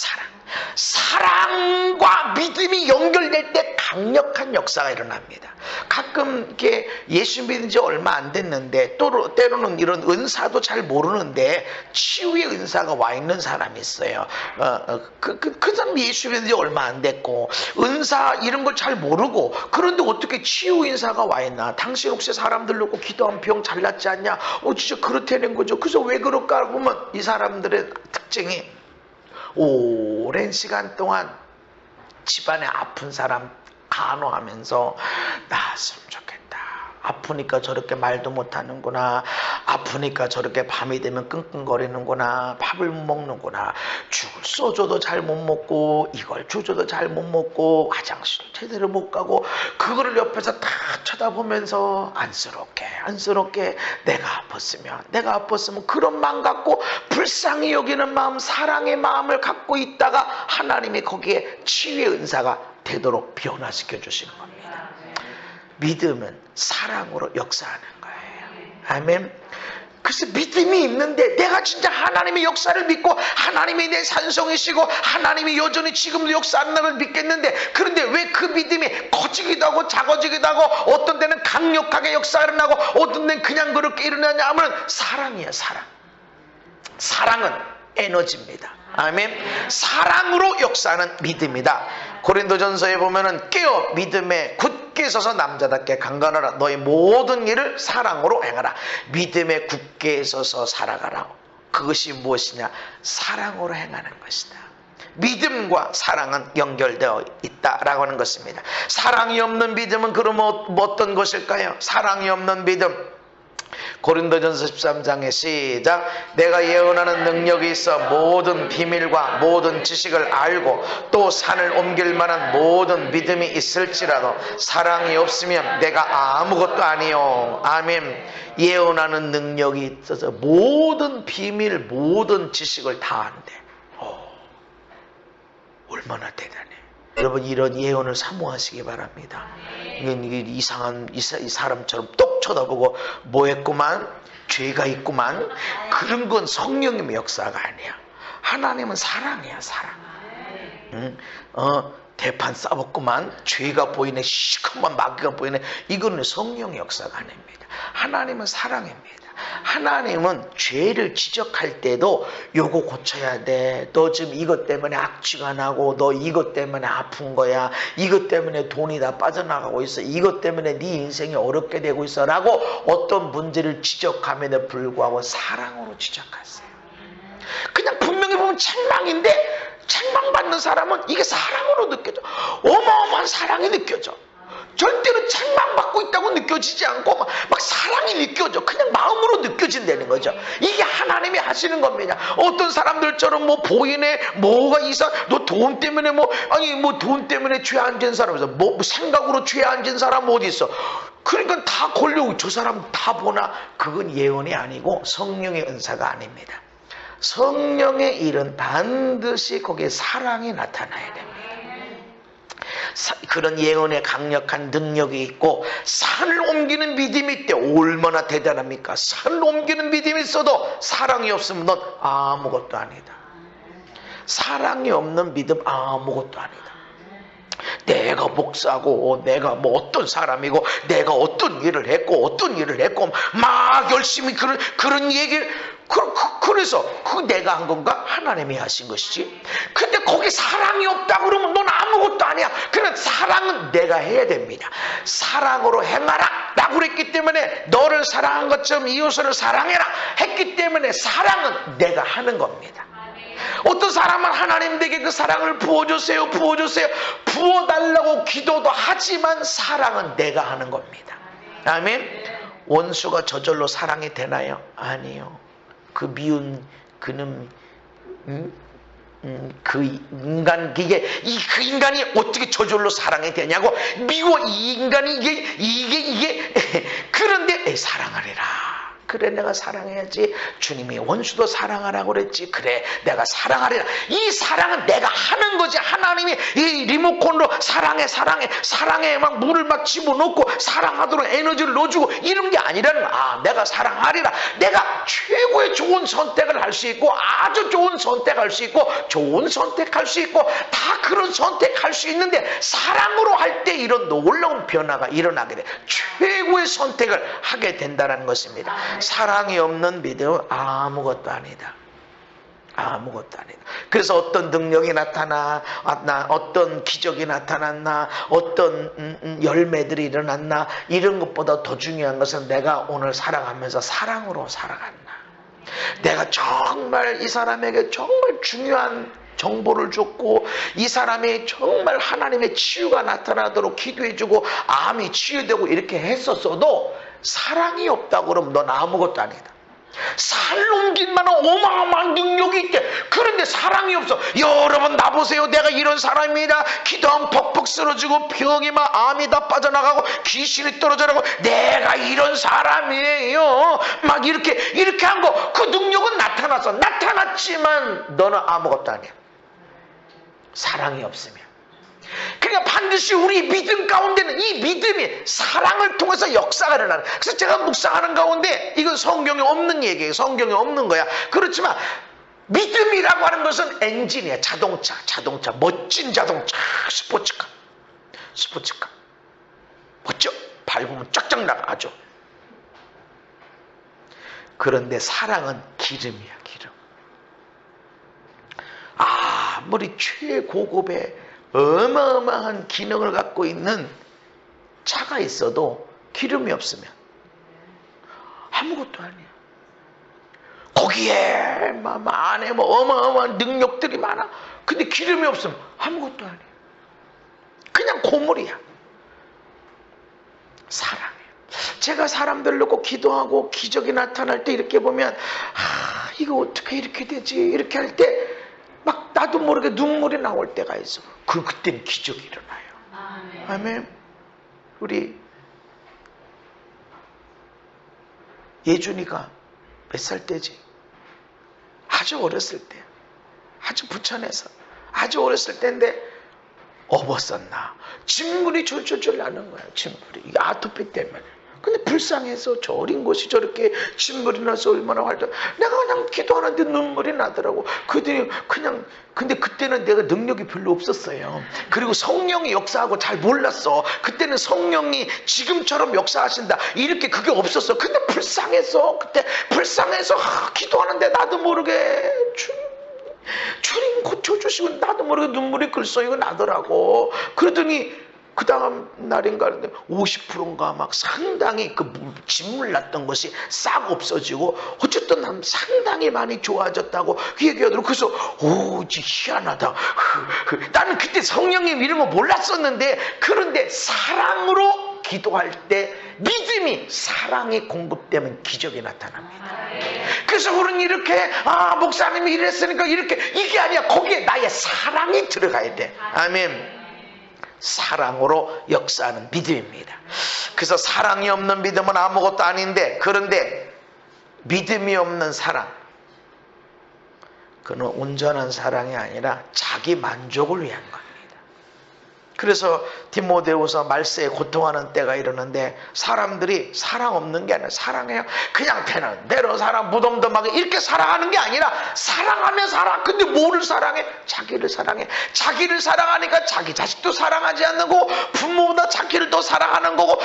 사랑과 믿음이 연결될 때 강력한 역사가 일어납니다. 가끔 이렇게 예수 믿은 지 얼마 안 됐는데 또 때로는 이런 은사도 잘 모르는데 치유의 은사가 와 있는 사람이 있어요. 그 사람 예수 믿은 지 얼마 안 됐고 은사 이런 걸 잘 모르고, 그런데 어떻게 치유 은사가 와 있나? 당신 혹시 사람들 놓고 기도하면 병 잘 낫지 않냐? 진짜 그렇다는 거죠. 그래서 왜 그럴까 보면 이 사람들의 특징이 오랜 시간 동안 집안에 아픈 사람 간호하면서 나았으면 좋겠다. 아프니까 저렇게 말도 못하는구나. 아프니까 저렇게 밤이 되면 끙끙거리는구나. 밥을 못 먹는구나. 죽을 써줘도 잘 못 먹고, 이걸 줘줘도 잘 못 먹고, 화장실 제대로 못 가고, 그거를 옆에서 다 쳐다보면서 안쓰럽게 내가 아팠으면 그런 마음 갖고 불쌍히 여기는 마음, 사랑의 마음을 갖고 있다가 하나님이 거기에 치유의 은사가 되도록 변화시켜 주시는 겁니다. 믿음은 사랑으로 역사하는 거예요. 아멘. 그래서 믿음이 있는데 내가 진짜 하나님의 역사를 믿고 하나님이 내 산성이시고 하나님이 여전히 지금도 역사하는 걸 믿겠는데, 그런데 왜 그 믿음이 커지기도 하고 작아지기도 하고 어떤 데는 강력하게 역사가 일어나고 어떤 데는 그냥 그렇게 일어나냐 하면 사랑이에요. 사랑은 에너지입니다. 아멘. 사랑으로 역사하는 믿음이다. 고린도전서에 보면은 깨어 믿음에 굳게 서서 남자답게 강건하라. 너의 모든 일을 사랑으로 행하라. 믿음에 굳게 서서 살아가라. 그것이 무엇이냐? 사랑으로 행하는 것이다. 믿음과 사랑은 연결되어 있다라고 하는 것입니다. 사랑이 없는 믿음은 그러면 어떤 것일까요? 사랑이 없는 믿음, 고린도전서 13장에 시작. 내가 예언하는 능력이 있어 모든 비밀과 모든 지식을 알고 또 산을 옮길 만한 모든 믿음이 있을지라도 사랑이 없으면 내가 아무것도 아니요. 아멘. 예언하는 능력이 있어서 모든 비밀, 모든 지식을 다 한대. 얼마나 대단해. 여러분, 이런 예언을 사모하시기 바랍니다. 이상한 이 사람처럼 똑 쳐다보고 뭐 했구만, 죄가 있구만, 그런 건 성령님의 역사가 아니야. 하나님은 사랑이야, 사랑. 대판 싸웠구만, 죄가 보이네, 시커먼 마귀가 보이네, 이거는 성령의 역사가 아닙니다. 하나님은 사랑입니다. 하나님은 죄를 지적할 때도 요거 고쳐야 돼. 너 지금 이것 때문에 악취가 나고, 너 이것 때문에 아픈 거야. 이것 때문에 돈이 다 빠져나가고 있어. 이것 때문에 네 인생이 어렵게 되고 있어. 라고 어떤 문제를 지적함에도 불구하고 사랑으로 지적하세요. 그냥 분명히 보면 책망인데 책망받는 사람은 이게 사랑으로 느껴져. 어마어마한 사랑이 느껴져. 절대로 책망받고 있다고 느껴지지 않고 막 사랑이 느껴져. 그냥 마음으로 느껴진다는 거죠. 이게 하나님이 하시는 겁니다. 어떤 사람들처럼 뭐 보이네, 뭐가 이상, 너 돈 때문에 돈 때문에 죄 안 진 사람에서 뭐 생각으로 죄 안 진 사람 어디 있어? 그러니까 다 걸려오고 저 사람 다 보나? 그건 예언이 아니고 성령의 은사가 아닙니다. 성령의 일은 반드시 거기에 사랑이 나타나야 됩니다. 그런 예언의 강력한 능력이 있고 산을 옮기는 믿음이 있대. 얼마나 대단합니까? 산을 옮기는 믿음이 있어도 사랑이 없으면 넌 아무것도 아니다. 사랑이 없는 믿음 아무것도 아니다. 내가 목사고 내가 뭐 어떤 사람이고 내가 어떤 일을 했고 막 열심히 그런 얘기를 그래서 그 내가 한 건가? 하나님이 하신 것이지. 근데 거기 사랑이 없다 그러면 넌 아무것도 아니야. 그러나 사랑은 내가 해야 됩니다. 사랑으로 행하라 라고 그랬기 때문에 너를 사랑한 것처럼 이웃을 사랑해라 했기 때문에 사랑은 내가 하는 겁니다. 어떤 사람은 하나님에게 그 사랑을 부어주세요 부어달라고 기도도 하지만 사랑은 내가 하는 겁니다. 아멘. 원수가 저절로 사랑이 되나요? 아니요. 그 미운 그놈 그 인간 그 인간이 어떻게 저절로 사랑이 되냐고. 미워 이 인간이 이게 그런데 사랑하리라. 그래 내가 사랑해야지. 주님이 원수도 사랑하라고 그랬지. 그래 내가 사랑하리라. 이 사랑은 내가 하는 거지. 하나님이 이 리모컨으로 사랑해 막 물을 막 집어넣고 사랑하도록 에너지를 넣어주고 이런 게 아니라는 거야. 내가 사랑하리라. 내가 최고의 좋은 선택을 할 수 있고 아주 좋은 선택할 수 있고 좋은 선택할 수 있고 다 그런 선택할 수 있는데 사랑으로 할 때 이런 놀라운 변화가 일어나게 돼. 최고의 선택을 하게 된다는 것입니다. 사랑이 없는 믿음은 아무것도 아니다. 아무것도 아니다. 그래서 어떤 능력이 나타나, 어떤 기적이 나타났나, 어떤 열매들이 일어났나, 이런 것보다 더 중요한 것은 내가 오늘 살아가면서 사랑으로 살아갔나. 내가 정말 이 사람에게 정말 중요한 정보를 줬고 이 사람이 정말 하나님의 치유가 나타나도록 기도해주고 암이 치유되고 이렇게 했었어도 사랑이 없다고 그러면 넌 아무것도 아니다. 살 옮길 만한 어마어마한 능력이 있대. 그런데 사랑이 없어. 여러분 나보세요. 내가 이런 사람입니다. 기도하면 퍽퍽 쓰러지고 병이 막 암이 다 빠져나가고 귀신이 떨어져나가고 내가 이런 사람이에요. 막 이렇게 한 거 그 능력은 나타났지만 너는 아무것도 아니야. 사랑이 없으면. 그러니까 반드시 우리 믿음 가운데는 이 믿음이 사랑을 통해서 역사가 일어나는. 그래서 제가 묵상하는 가운데 이건 성경에 없는 얘기예요. 성경에 없는 거야. 그렇지만 믿음이라고 하는 것은 엔진이야. 자동차 멋진 자동차. 스포츠카 멋져. 밟으면 쫙쫙 나가죠. 그런데 사랑은 기름이야. 기름. 아무리 최고급의 어마어마한 기능을 갖고 있는 차가 있어도 기름이 없으면 아무것도 아니야. 거기에 안에 어마어마한 능력들이 많아. 근데 기름이 없으면 아무것도 아니야. 그냥 고물이야. 사랑이에요. 제가 사람들 놓고 기도하고 기적이 나타날 때 이렇게 보면 이거 어떻게 이렇게 되지? 이렇게 할 때 막 나도 모르게 눈물이 나올 때가 있어. 그때는 기적이 일어나요. 아멘. 우리 예준이가 몇 살 때지? 아주 어렸을 때, 아주 부천에서 아주 어렸을 때인데 업었었나? 진물이 졸졸졸 나는 거야. 진물이. 이게 아토피 때문에. 근데 불쌍해서 저 어린 곳이 저렇게 진물이 나서 얼마나 활동. 내가 그냥 기도하는데 눈물이 나더라고. 근데 그때는 내가 능력이 별로 없었어요. 그리고 성령이 역사하고 잘 몰랐어. 그때는 성령이 지금처럼 역사하신다 이렇게 그게 없었어. 근데 불쌍해서 그때 불쌍해서 기도하는데 나도 모르게 주님 고쳐주시고 나도 모르게 눈물이 글썽이고 나더라고. 그러더니 그 다음 날인가 하는데 50%인가 막 상당히 그 진물 났던 것이 싹 없어지고 어쨌든 난 상당히 많이 좋아졌다고 그 얘기하더라고. 그래서 희한하다. 나는 그때 성령님 이런 거 몰랐었는데 그런데 사랑으로 기도할 때 믿음이 사랑이 공급되면 기적이 나타납니다. 그래서 우리는 이렇게 목사님이 이랬으니까 이렇게 이게 아니야. 거기에 나의 사랑이 들어가야 돼. 아멘. 사랑으로 역사하는 믿음입니다. 그래서 사랑이 없는 믿음은 아무것도 아닌데 그런데 믿음이 없는 사랑 그는 온전한 사랑이 아니라 자기 만족을 위한 겁니다. 그래서 디모데후서 말세에 고통하는 때가 이러는데 사람들이 사랑 없는 게 아니라 사랑해요. 그냥 되는 대로 사랑 무덤덤하게 이렇게 사랑하는 게 아니라 사랑하면 살아. 근데 뭐를 사랑해? 자기를 사랑해. 자기를 사랑하니까 자기 자식도 사랑하지 않는 거고 부모보다 자기를 더 사랑하는 거고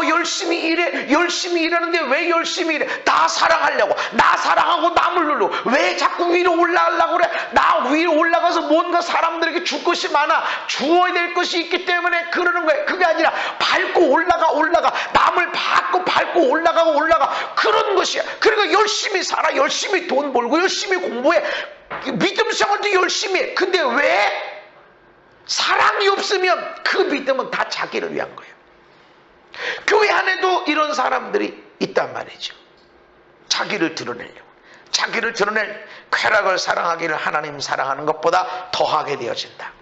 열심히 일해. 열심히 일하는데 왜 열심히 일해? 나 사랑하려고. 나 사랑하고 남을 누르고. 왜 자꾸 위로 올라가려고 그래? 나 위로 올라가서 뭔가 사람들에게 줄 것이 많아. 주어야 될 것이 있기 때문에 그러는 거예요. 그게 아니라 밟고 올라가 남을 밟고 올라가 그런 것이야. 그러니까 열심히 살아. 열심히 돈 벌고 열심히 공부해. 믿음 생활도 열심히 해. 근데 왜? 사랑이 없으면 그 믿음은 다 자기를 위한 거예요. 교회 안에도 이런 사람들이 있단 말이죠. 자기를 드러내려고. 자기를 드러낼 쾌락을 사랑하기를 하나님 사랑하는 것보다 더하게 되어진다.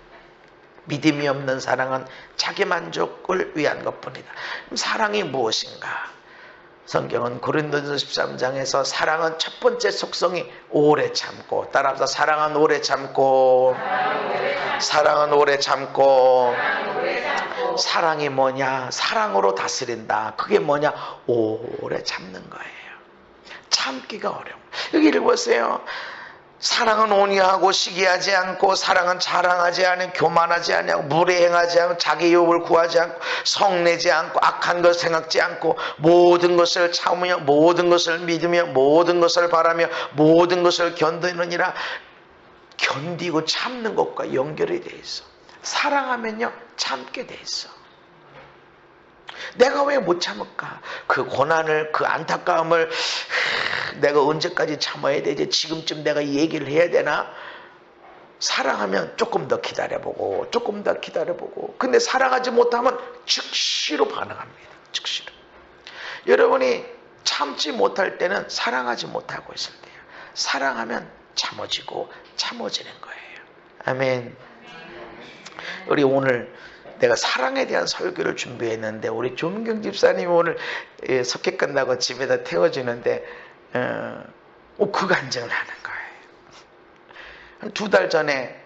믿음이 없는 사랑은 자기 만족을 위한 것뿐이다. 사랑이 무엇인가? 성경은 고린도전서 13장에서 사랑은 첫 번째 속성이 오래 참고, 따라서 사랑은 오래 참고, 사랑은 오래 참고, 사랑이 뭐냐? 사랑으로 다스린다. 그게 뭐냐? 오래 참는 거예요. 참기가 어려워. 여기 읽어보세요. 사랑은 온유하고 시기하지 않고, 사랑은 자랑하지 않고, 교만하지 않고, 무례행하지 않고, 자기 유업을 구하지 않고, 성내지 않고, 악한 것 생각지 않고, 모든 것을 참으며, 모든 것을 믿으며, 모든 것을 바라며, 모든 것을 견디느니라. 견디고 참는 것과 연결이 돼 있어. 사랑하면요, 참게 돼 있어. 내가 왜 못 참을까? 그 고난을, 그 안타까움을 내가 언제까지 참아야 되지? 지금쯤 내가 이 얘기를 해야 되나? 사랑하면 조금 더 기다려보고, 조금 더 기다려보고. 근데 사랑하지 못하면 즉시로 반응합니다. 즉시로. 여러분이 참지 못할 때는 사랑하지 못하고 있을 때예요. 사랑하면 참아지고 참아지는 거예요. 아멘. 우리 오늘 내가 사랑에 대한 설교를 준비했는데, 우리 조민경 집사님이 오늘 석회 끝나고 집에다 태워주는데 그 간증을 하는 거예요. 한 2달 전에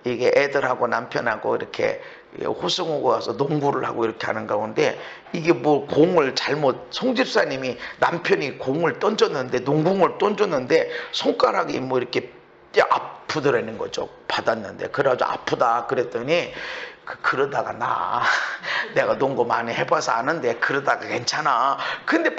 이게 애들하고 남편하고 이렇게 호수공고 가서 농구를 하고 이렇게 하는 가운데, 이게 뭐 공을 잘못, 송 집사님이 남편이 공을 던졌는데, 농공을 던졌는데 손가락이 뭐 이렇게 아프더라는 거죠. 받았는데. 그래가지고 아프다 그랬더니, 그러다가 내가 농구 많이 해봐서 아는데 그러다가 괜찮아. 근데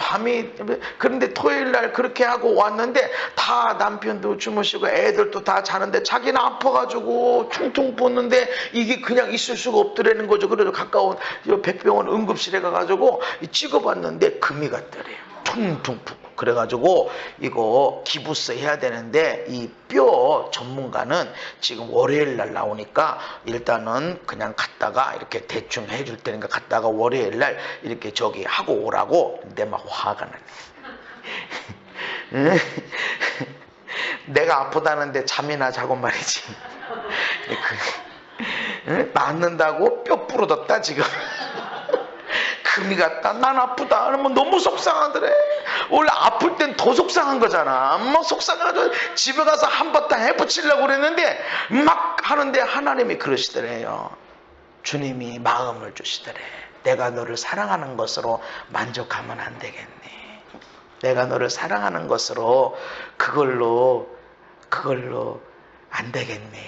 그런데 토요일날 그렇게 하고 왔는데, 다 남편도 주무시고 애들도 다 자는데 자기는 아파가지고 퉁퉁 붓는데 이게 그냥 있을 수가 없더라는 거죠. 그래서 가까운 백병원 응급실에 가가지고 찍어봤는데 금이 갔더래요. 퉁퉁 붓고. 그래가지고 이거 기부스 해야 되는데, 이 뼈 전문가는 지금 월요일 날 나오니까 일단은 그냥 갔다가 이렇게 대충 해줄 테니까 갔다가 월요일 날 이렇게 저기 하고 오라고. 근데 막 화가 나네. 내가 아프다는데 잠이나 자고 말이지. 낫는다고 뼈 부러졌다 지금. 금이 갔다. 난 아프다. 그러면 너무 속상하더래. 원래 아플 땐 더 속상한 거잖아. 막 속상해가지고 집에 가서 한바탕 해붙이려고 그랬는데, 막 하는데 하나님이 그러시더래요. 주님이 마음을 주시더래. 내가 너를 사랑하는 것으로 만족하면 안 되겠니? 내가 너를 사랑하는 것으로 그걸로 안 되겠니?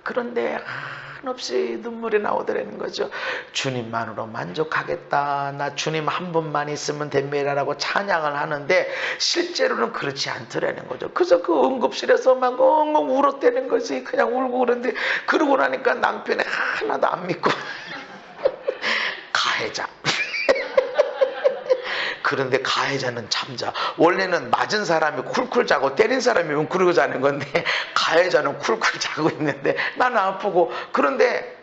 그런데 한없이 눈물이 나오더라는 거죠. 주님만으로 만족하겠다. 나 주님 한 분만 있으면 됩니다라고 찬양을 하는데, 실제로는 그렇지 않더라는 거죠. 그래서 그 응급실에서 막 엉엉 울었다는 거지. 그냥 울고 그러는데, 그러고 나니까 남편이 하나도 안 믿고 가해자. 그런데 가해자는 잠자. 원래는 맞은 사람이 쿨쿨 자고 때린 사람이 웅크리고 자는 건데, 가해자는 쿨쿨 자고 있는데 나는 아프고. 그런데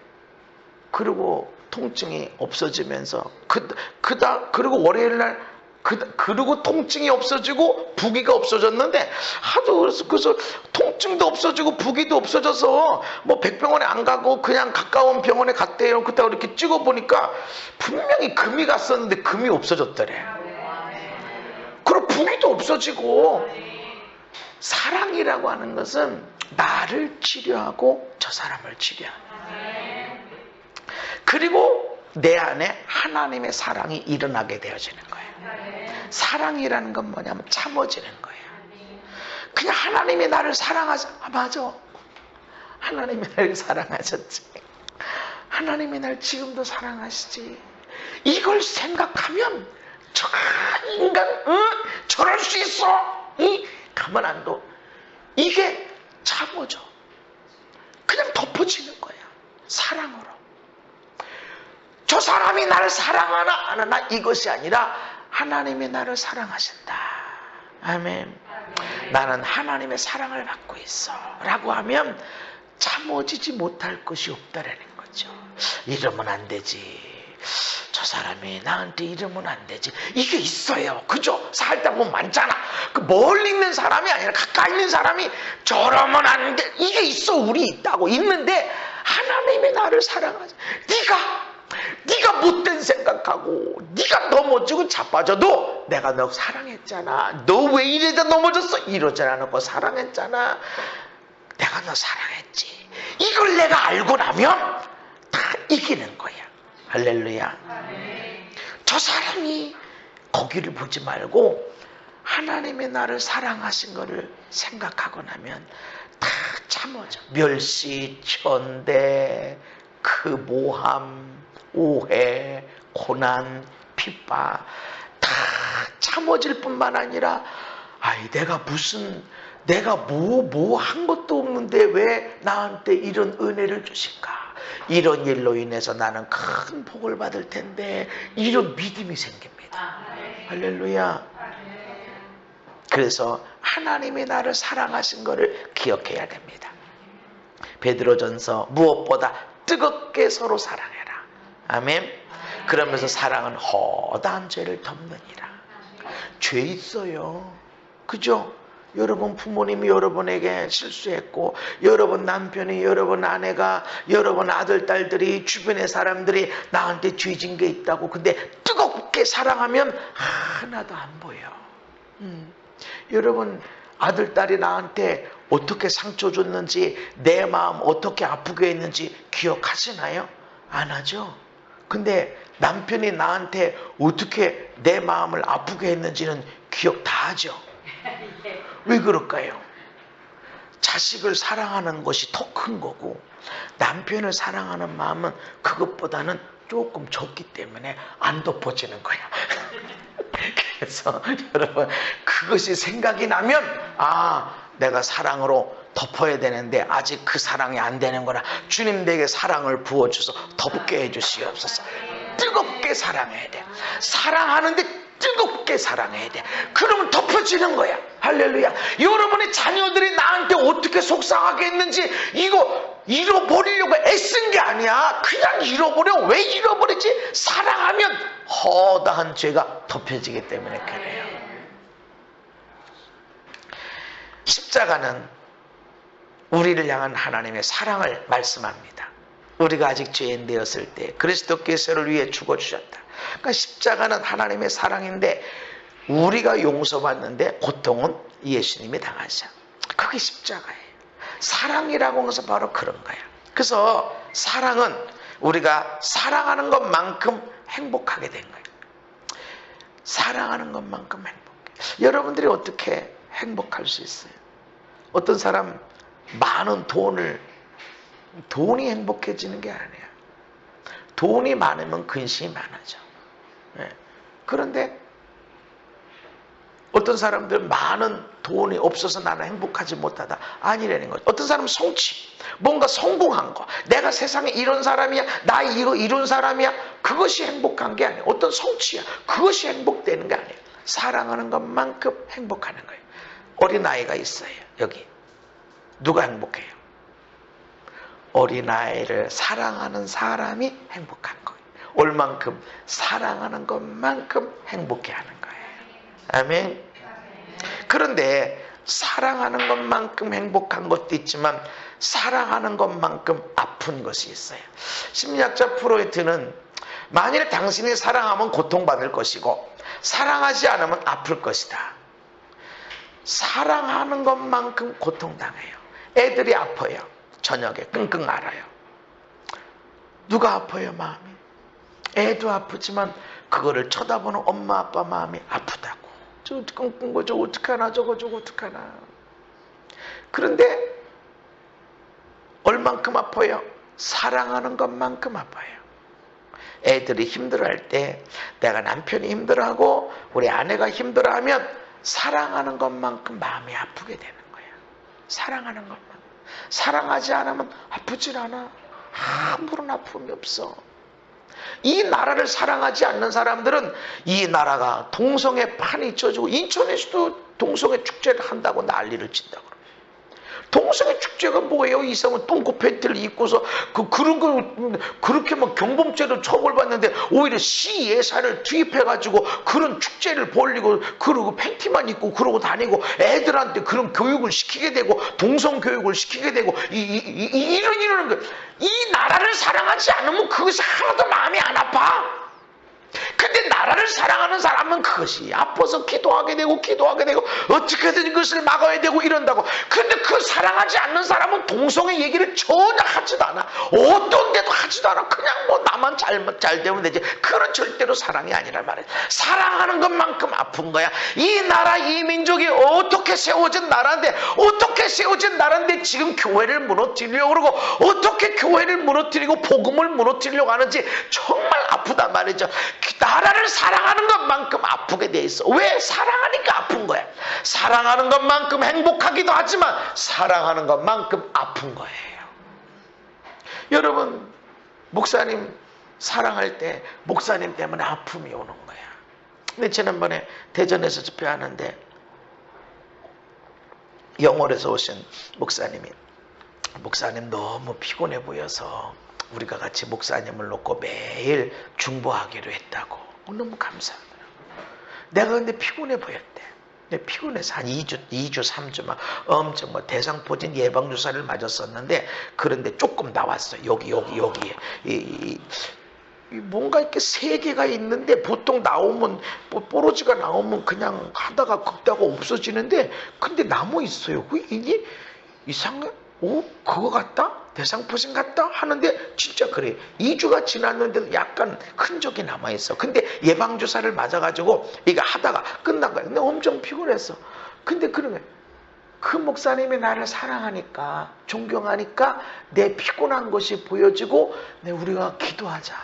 그리고 통증이 없어지면서 그리고 월요일 날 그리고 통증이 없어지고 부기가 없어졌는데, 하도 그래서 통증도 없어지고 부기도 없어져서 뭐 백병원에 안 가고 그냥 가까운 병원에 갔대요. 그때 이렇게 찍어보니까 분명히 금이 갔었는데 금이 없어졌더래. 그리고 부기도 없어지고. 사랑이라고 하는 것은 나를 치료하고 저 사람을 치료하는, 그리고 내 안에 하나님의 사랑이 일어나게 되어지는 거예요. 사랑이라는 건 뭐냐면 참아지는 거예요. 그냥 하나님이 나를 사랑하지. 맞아. 하나님이 나를 사랑하셨지. 하나님이 날 지금도 사랑하시지. 이걸 생각하면 저 인간 저럴 수 있어. 가만 안 둬. 이게 참아져. 그냥 덮어지는 거야. 사랑으로. 저 사람이 나를 사랑하나 안 하나 이것이 아니라 하나님이 나를 사랑하신다. 아멘. 나는 하나님의 사랑을 받고 있어 라고 하면 참아지지 못할 것이 없다라는 거죠. 이러면 안 되지. 저 사람이 나한테 이러면 안 되지. 이게 있어요. 그죠? 살다 보면 많잖아. 그 멀리 있는 사람이 아니라 가까이 있는 사람이 저러면 안 돼. 이게 있어. 우리 있다고. 있는데 하나님이 나를 사랑하지. 네가 못된 생각하고 네가 넘어지고 자빠져도 내가 너 사랑했잖아. 너 왜 이래다 넘어졌어? 이러지 않고 사랑했잖아. 내가 너 사랑했지. 이걸 내가 알고 나면 다 이기는 거야. 할렐루야. 저 사람이 거기를 보지 말고 하나님이 나를 사랑하신 거를 생각하고 나면 다 참아져. 멸시, 천대, 그 모함, 오해, 고난, 핍박 다 참아질 뿐만 아니라 내가 뭐 한 것도 없는데 왜 나한테 이런 은혜를 주실까? 이런 일로 인해서 나는 큰 복을 받을 텐데 이런 믿음이 생깁니다. 할렐루야. 그래서 하나님이 나를 사랑하신 것을 기억해야 됩니다. 베드로전서 무엇보다 뜨겁게 서로 사랑해라. 아멘. 그러면서 사랑은 허다한 죄를 덮느니라. 죄 있어요. 그죠? 여러분 부모님이 여러분에게 실수했고, 여러분 남편이, 여러분 아내가, 여러분 아들, 딸들이, 주변의 사람들이 나한테 죄진 게 있다고. 근데 뜨겁게 사랑하면 하나도 안 보여. 여러분 아들, 딸이 나한테 어떻게 상처 줬는지, 내 마음 어떻게 아프게 했는지 기억하시나요? 안 하죠? 근데 남편이 나한테 어떻게 내 마음을 아프게 했는지는 기억 다 하죠? 왜 그럴까요? 자식을 사랑하는 것이 더 큰 거고, 남편을 사랑하는 마음은 그것보다는 조금 적기 때문에 안 덮어지는 거야. 그래서 여러분, 그것이 생각이 나면 내가 사랑으로 덮어야 되는데 아직 그 사랑이 안 되는구나. 주님 내게 사랑을 부어주셔서 덮게 해주시옵소서. 뜨겁게 사랑해야 돼. 사랑하는데 뜨겁게 사랑해야 돼. 그러면 덮어지는 거야. 할렐루야. 여러분의 자녀들이 나한테 어떻게 속상하게 했는지 이거 잃어버리려고 애쓴 게 아니야. 그냥 잃어버려. 왜 잃어버리지? 사랑하면 허다한 죄가 덮여지기 때문에 그래요. 십자가는 우리를 향한 하나님의 사랑을 말씀합니다. 우리가 아직 죄인 되었을 때 그리스도께서를 위해 죽어주셨다. 그러니까 십자가는 하나님의 사랑인데 우리가 용서받는데 고통은 예수님이 당하셔. 그게 십자가예요. 사랑이라고 하는 것은 바로 그런 거야. 그래서 사랑은 우리가 사랑하는 것만큼 행복하게 된 거예요. 사랑하는 것만큼 행복해. 여러분들이 어떻게 행복할 수 있어요? 어떤 사람 많은 돈이 행복해지는 게 아니야. 돈이 많으면 근심이 많아져. 그런데 어떤 사람들은 많은 돈이 없어서 나는 행복하지 못하다. 아니라는 거죠. 어떤 사람은 성취, 뭔가 성공한 거, 내가 세상에 이런 사람이야, 나 이런 사람이야, 그것이 행복한 게 아니에요. 어떤 성취야, 그것이 행복되는 게 아니에요. 사랑하는 것만큼 행복하는 거예요. 어린아이가 있어요. 여기 누가 행복해요? 어린아이를 사랑하는 사람이 행복한 거예요. 얼만큼? 사랑하는 것만큼 행복해하는 거예요. 아멘. 그런데 사랑하는 것만큼 행복한 것도 있지만 사랑하는 것만큼 아픈 것이 있어요. 심리학자 프로이트는 만일 당신이 사랑하면 고통받을 것이고 사랑하지 않으면 아플 것이다. 사랑하는 것만큼 고통당해요. 애들이 아파요. 저녁에 끙끙 앓아요. 누가 아파요? 마음이. 애도 아프지만 그거를 쳐다보는 엄마 아빠 마음이 아프다고. 저 끙끙 거저 어떡하나 저거 어떡하나. 그런데 얼만큼 아파요? 사랑하는 것만큼 아파요. 애들이 힘들어할 때 내가 남편이 힘들어하고 우리 아내가 힘들어하면 사랑하는 것만큼 마음이 아프게 되는 거야. 사랑하는 것만. 사랑하지 않으면 아프질 않아. 아무런 아픔이 없어. 이 나라를 사랑하지 않는 사람들은 이 나라가 동성애 판이 쪄지고 인천에서도 동성애 축제를 한다고 난리를 친다고. 동성애 축제가 뭐예요? 이성은 똥꼬 팬티를 입고서 그런 거 그렇게 막 경범죄로 처벌받는데 오히려 시 예산을 투입해가지고 그런 축제를 벌리고 그러고 팬티만 입고 그러고 다니고 애들한테 그런 교육을 시키게 되고 동성 교육을 시키게 되고 이런 거. 이 나라를 사랑하지 않으면 그것이 하나도 마음이 안 아파. 그 근데 나라를 사랑하는 사람은 그것이 아파서 기도하게 되고 어떻게든 이것을 막아야 되고 이런다고. 근데 그 사랑하지 않는 사람은 동성애 얘기를 전혀 하지도 않아. 어떤 데도 하지도 않아. 그냥 뭐 나만 잘 되면 되지. 그건 절대로 사랑이 아니란 말이야. 사랑하는 것만큼 아픈 거야. 이 나라, 이 민족이 어떻게 세워진 나라인데, 지금 교회를 무너뜨리려고 그러고, 어떻게 교회를 무너뜨리고 복음을 무너뜨리려고 하는지 정말 아프단 말이죠. 나라를 사랑하는 것만큼 아프게 돼 있어. 왜? 사랑하니까 아픈 거야. 사랑하는 것만큼 행복하기도 하지만 사랑하는 것만큼 아픈 거예요. 여러분, 목사님 사랑할 때 목사님 때문에 아픔이 오는 거야. 근데 지난번에 대전에서 집회하는데 영월에서 오신 목사님 너무 피곤해 보여서 우리가 같이 목사님을 놓고 매일 중보하기로 했다고. 너무 감사하더라고. 내가 근데 피곤해 보였대. 피곤해서 한 2주, 3주 막 엄청 뭐 대상포진 예방주사를 맞았었는데, 그런데 조금 나왔어. 여기에. 뭔가 이렇게 3개가 있는데 보통 나오면 뽀로지가 나오면 그냥 하다가 긁다가 없어지는데, 근데 남아 있어요. 이게 이상해. 그거 같다? 대상포진 같다? 하는데 진짜 그래. 2주가 지났는데도 약간 흔적이 남아있어. 근데 예방주사를 맞아가지고 이거 하다가 끝난 거야. 근데 엄청 피곤했어. 근데 그러면 그 목사님이 나를 사랑하니까, 존경하니까 내 피곤한 것이 보여지고, 우리가 기도하자.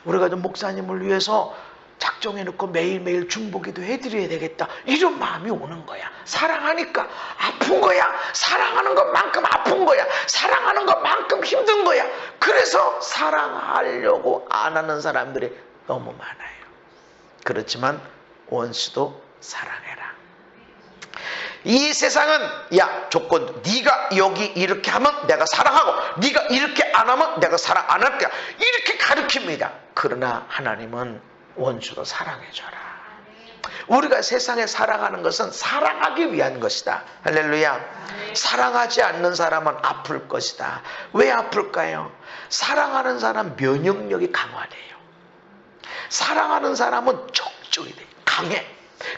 우리가 좀 목사님을 위해서 작정해놓고 매일매일 중보기도 해드려야 되겠다. 이런 마음이 오는 거야. 사랑하니까 아픈 거야. 사랑하는 것만큼 아픈 거야. 사랑하는 것만큼 힘든 거야. 그래서 사랑하려고 안 하는 사람들이 너무 많아요. 그렇지만 원수도 사랑해라. 이 세상은 조건, 네가 여기 이렇게 하면 내가 사랑하고, 네가 이렇게 안 하면 내가 사랑 안 할 거야. 이렇게 가르칩니다. 그러나 하나님은 원수도 사랑해줘라. 우리가 세상에 살아가는 것은 사랑하기 위한 것이다. 할렐루야. 사랑하지 않는 사람은 아플 것이다. 왜 아플까요? 사랑하는 사람 면역력이 강화돼요. 사랑하는 사람은 적조이 돼. 강해.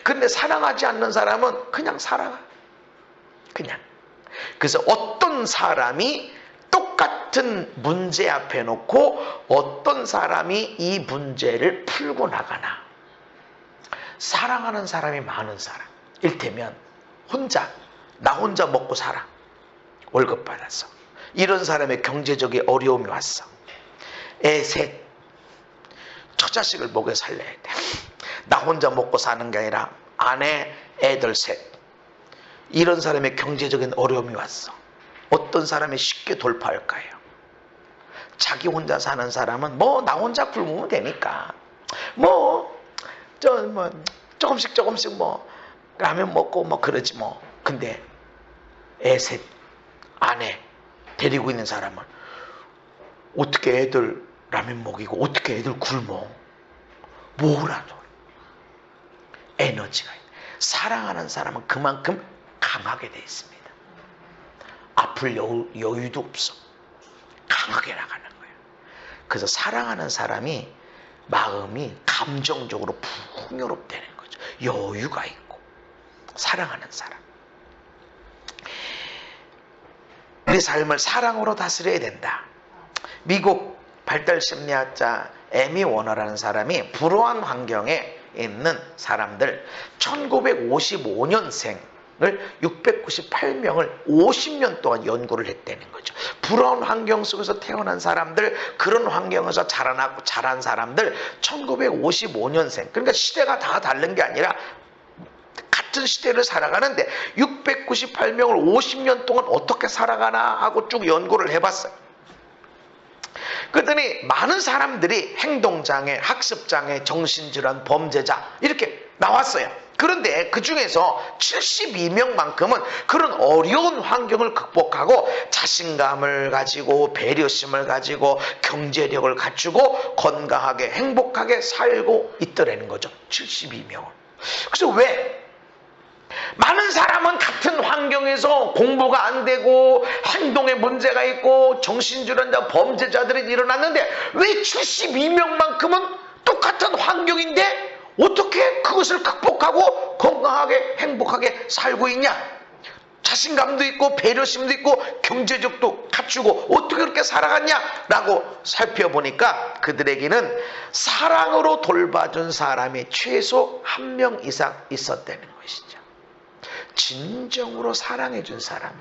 근데 사랑하지 않는 사람은 그냥 살아가. 그냥. 그래서 어떤 사람이 똑같은 문제 앞에 놓고 어떤 사람이 이 문제를 풀고 나가나. 사랑하는 사람이 많은 사람. 일테면 나 혼자 먹고 살아. 월급 받았어. 이런 사람의 경제적인 어려움이 왔어. 애 셋. 처자식을 먹여 살려야 돼. 나 혼자 먹고 사는 게 아니라 아내, 애들 셋. 이런 사람의 경제적인 어려움이 왔어. 어떤 사람이 쉽게 돌파할까요? 자기 혼자 사는 사람은 나 혼자 굶으면 되니까 조금씩 라면 먹고 그러지 뭐. 근데 애 셋, 아내 데리고 있는 사람은 어떻게 애들 라면 먹이고 어떻게 애들 굶어. 뭐라도 에너지가 있다. 사랑하는 사람은 그만큼 강하게 되어 있습니다. 아플 여유도 없어. 강하게 나가는 거예요. 그래서 사랑하는 사람이 마음이 감정적으로 풍요롭다는 거죠. 여유가 있고. 사랑하는 사람. 우리 삶을 사랑으로 다스려야 된다. 미국 발달심리학자 에미 워너라는 사람이 불우한 환경에 있는 사람들 1955년생을 698명을 50년 동안 연구를 했다는 거죠. 불우한 환경 속에서 태어난 사람들, 그런 환경에서 자란 사람들 1955년생. 그러니까 시대가 다 다른 게 아니라 같은 시대를 살아가는데 698명을 50년 동안 어떻게 살아가나 하고 쭉 연구를 해봤어요. 그랬더니 많은 사람들이 행동장애, 학습장애, 정신질환, 범죄자 이렇게 나왔어요. 그런데 그 중에서 72명만큼은 그런 어려운 환경을 극복하고 자신감을 가지고 배려심을 가지고 경제력을 갖추고 건강하게 행복하게 살고 있더라는 거죠. 72명은. 그래서 왜? 많은 사람은 같은 환경에서 공부가 안 되고 행동에 문제가 있고 정신질환자 범죄자들이 일어났는데 왜 72명만큼은 똑같은 환경인데 어떻게 그것을 극복하고 건강하게 행복하게 살고 있냐? 자신감도 있고 배려심도 있고 경제력도 갖추고 어떻게 그렇게 살아갔냐라고 살펴보니까 그들에게는 사랑으로 돌봐준 사람이 최소 1명 이상 있었다는 것이죠. 진정으로 사랑해준 사람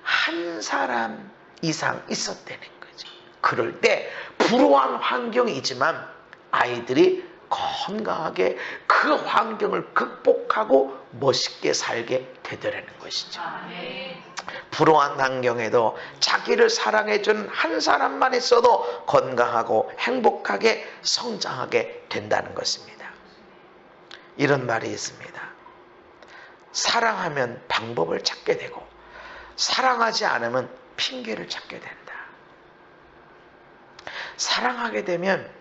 한 사람 이상 있었다는 거죠. 그럴 때 불우한 환경이지만 아이들이 건강하게 그 환경을 극복하고 멋있게 살게 되더라는 것이죠. 불우한 환경에도 자기를 사랑해준 한 사람만 있어도 건강하고 행복하게 성장하게 된다는 것입니다. 이런 말이 있습니다. 사랑하면 방법을 찾게 되고 사랑하지 않으면 핑계를 찾게 된다. 사랑하게 되면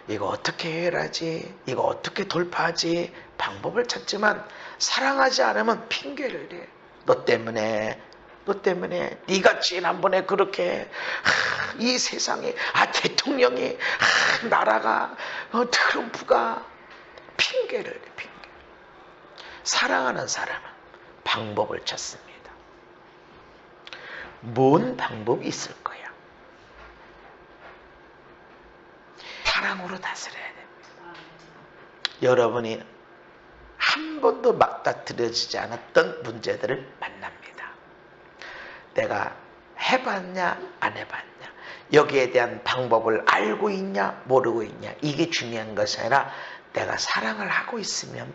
이거 어떻게 해결하지? 이거 어떻게 돌파하지? 방법을 찾지만 사랑하지 않으면 핑계를 대. 너 때문에 네가 지난번에 그렇게 이 세상에 대통령이 나라가 트럼프가 핑계를 대. 핑계. 사랑하는 사람은 방법을 찾습니다. 뭔 방법이 있을 거야? 사랑으로 다스려야 됩니다. 여러분이 한 번도 맞닥뜨려지지 않았던 문제들을 만납니다. 내가 해봤냐 안 해봤냐, 여기에 대한 방법을 알고 있냐 모르고 있냐, 이게 중요한 것이 아니라 내가 사랑을 하고 있으면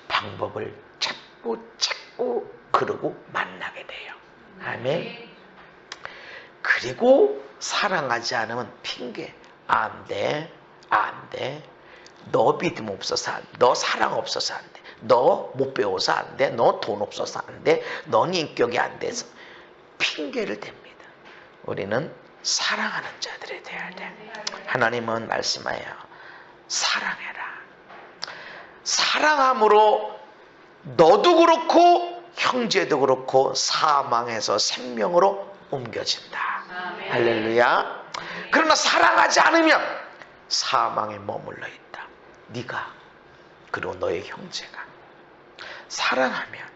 방법을 찾고 그러고 만나게 돼요. 아멘. 그리고 사랑하지 않으면 핑계. 안 돼. 너 믿음 없어서 안 돼. 너 사랑 없어서 안 돼. 너 못 배워서 안 돼. 너 돈 없어서 안 돼. 넌 인격이 안 돼서 핑계를 댑니다. 우리는 사랑하는 자들이 되어야 돼. 하나님은 말씀하여 사랑해라. 사랑함으로 너도 그렇고 형제도 그렇고 사망에서 생명으로 옮겨진다. 할렐루야. 그러나 사랑하지 않으면 사망에 머물러 있다. 네가 그리고 너의 형제가. 사랑하면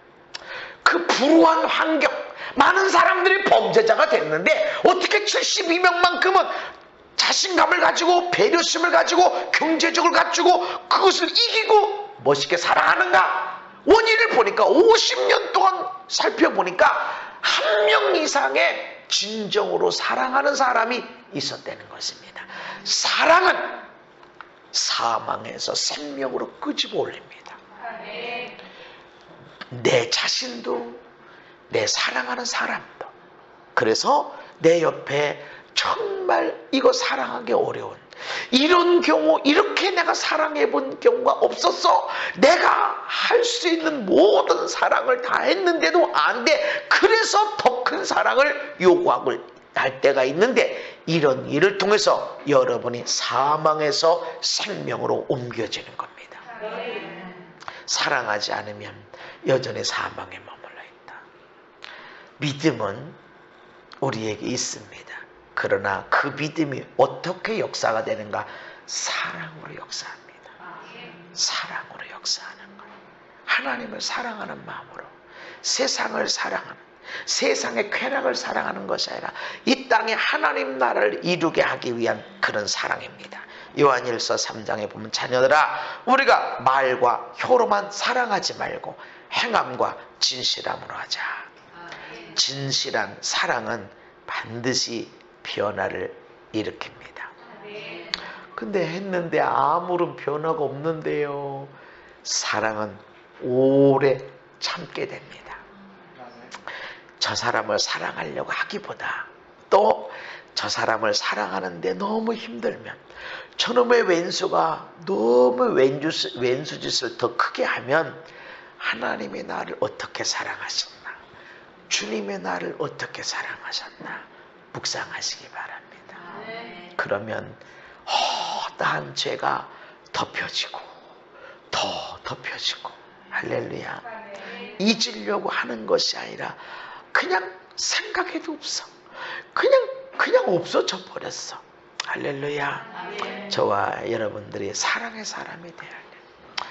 그 불우한 환경, 많은 사람들이 범죄자가 됐는데 어떻게 72명만큼은 자신감을 가지고 배려심을 가지고 경제적을 갖추고 그것을 이기고 멋있게 살아가는가? 원인을 보니까 50년 동안 살펴보니까 1명 이상의 진정으로 사랑하는 사람이 있었다는 것입니다. 사랑은 사망에서 생명으로 끄집어 올립니다. 내 자신도 내 사랑하는 사람도. 그래서 내 옆에 정말 이거 사랑하기 어려운 이런 경우, 이렇게 내가 사랑해 본 경우가 없었어. 내가 할 수 있는 모든 사랑을 다 했는데도 안 돼. 그래서 더 큰 사랑을 요구하고 할 때가 있는데, 이런 일을 통해서 여러분이 사망에서 생명으로 옮겨지는 겁니다. 사랑하지 않으면 여전히 사망에 머물러 있다. 믿음은 우리에게 있습니다. 그러나 그 믿음이 어떻게 역사가 되는가? 사랑으로 역사합니다. 사랑으로 역사하는 것. 하나님을 사랑하는 마음으로, 세상을 사랑하는, 세상의 쾌락을 사랑하는 것이 아니라 이 땅에 하나님 나라를 이루게 하기 위한 그런 사랑입니다. 요한일서 3장에 보면 자녀들아, 우리가 말과 혀로만 사랑하지 말고 행함과 진실함으로 하자. 진실한 사랑은 반드시 변화를 일으킵니다. 근데 했는데 아무런 변화가 없는데요. 사랑은 오래 참게 됩니다. 저 사람을 사랑하려고 하기보다 또 저 사람을 사랑하는데 너무 힘들면, 저놈의 왼수가 너무 왼수짓을 더 크게 하면 하나님이 나를 어떻게 사랑하셨나, 주님의 나를 어떻게 사랑하셨나 묵상하시기 바랍니다. 그러면 허다한 죄가 덮여지고 더 덮여지고, 할렐루야. 잊으려고 하는 것이 아니라 그냥 생각해도 없어. 그냥 없어져 버렸어. 할렐루야. 저와 여러분들이 사랑의 사람이 되어야 돼요.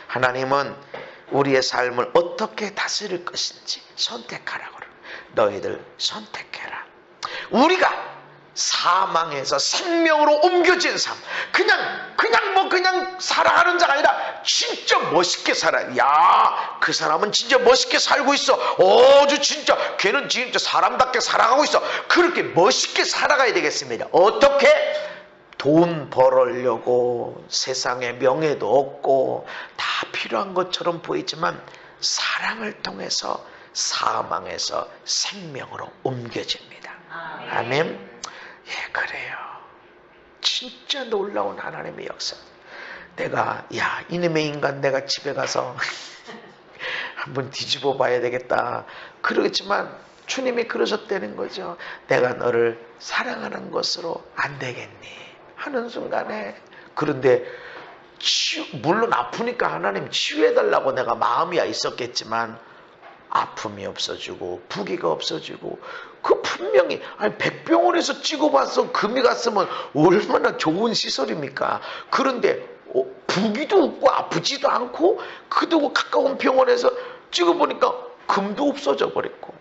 하나님은 우리의 삶을 어떻게 다스릴 것인지 선택하라고 그래요. 너희들 선택해라. 우리가 사망에서 생명으로 옮겨진 삶, 그냥 살아가는 자가 아니라 진짜 멋있게 살아야. 야, 그 사람은 진짜 멋있게 살고 있어. 어주 진짜 걔는 진짜 사람답게 살아가고 있어. 그렇게 멋있게 살아가야 되겠습니다. 어떻게? 돈 벌으려고 세상에 명예도 없고 다 필요한 것처럼 보이지만 사랑을 통해서 사망에서 생명으로 옮겨집니다. 아멘. 예, 그래요. 진짜 놀라운 하나님의 역사. 내가 이놈의 인간 내가 집에 가서 한번 뒤집어 봐야 되겠다 그러겠지만 주님이 그러셨다는 거죠. 내가 너를 사랑하는 것으로 안 되겠니 하는 순간에. 그런데 물론 아프니까 하나님 치유해달라고 내가 마음이야 있었겠지만 아픔이 없어지고 부기가 없어지고 그 분명히 백병원에서 찍어봐서 금이 갔으면 얼마나 좋은 시설입니까? 그런데 부기도 없고 아프지도 않고 그도 가까운 병원에서 찍어보니까 금도 없어져 버렸고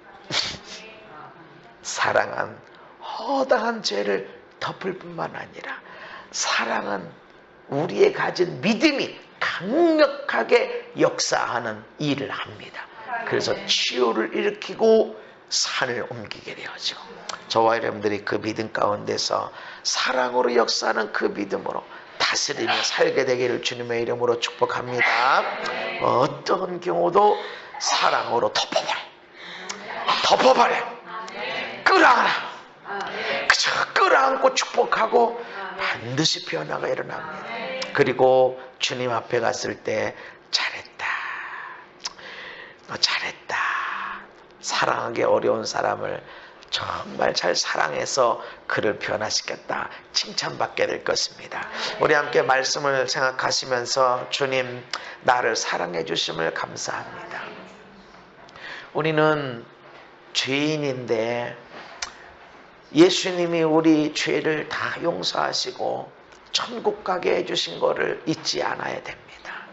사랑은 허다한 죄를 덮을 뿐만 아니라 사랑은 우리의 가진 믿음이 강력하게 역사하는 일을 합니다. 그래서 치유를 일으키고 산을 옮기게 되어지고 저와 여러분들이 그 믿음 가운데서 사랑으로 역사하는 그 믿음으로 다스리며 살게 되기를 주님의 이름으로 축복합니다. 어떤 경우도 사랑으로 덮어버려 끌어안아 그저 끌어안고 축복하고 반드시 변화가 일어납니다. 그리고 주님 앞에 갔을 때 잘했다 너 잘했다. 사랑하기 어려운 사람을 정말 잘 사랑해서 그를 변화시켰다 칭찬받게 될 것입니다. 우리 함께 말씀을 생각하시면서 주님 나를 사랑해 주심을 감사합니다. 우리는 죄인인데 예수님이 우리 죄를 다 용서하시고 천국 가게 해주신 것을 잊지 않아야 됩니다.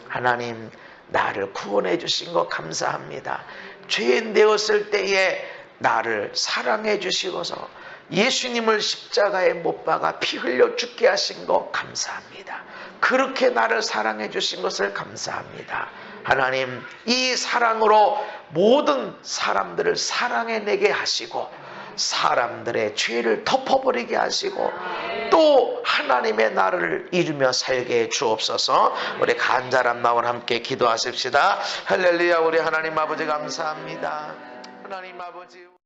하나님 나를 구원해 주신 것 감사합니다. 죄인 되었을 때에 나를 사랑해 주시고서 예수님을 십자가에 못 박아 피 흘려 죽게 하신 것 감사합니다. 그렇게 나를 사랑해 주신 것을 감사합니다. 하나님 이 사랑으로 모든 사람들을 사랑해내게 하시고 사람들의 죄를 덮어버리게 하시고 또 하나님의 나라를 이루며 살게 해 주옵소서. 우리 간절한 마음을 함께 기도하십시다. 할렐루야. 우리 하나님 아버지 감사합니다. 하나님 아버지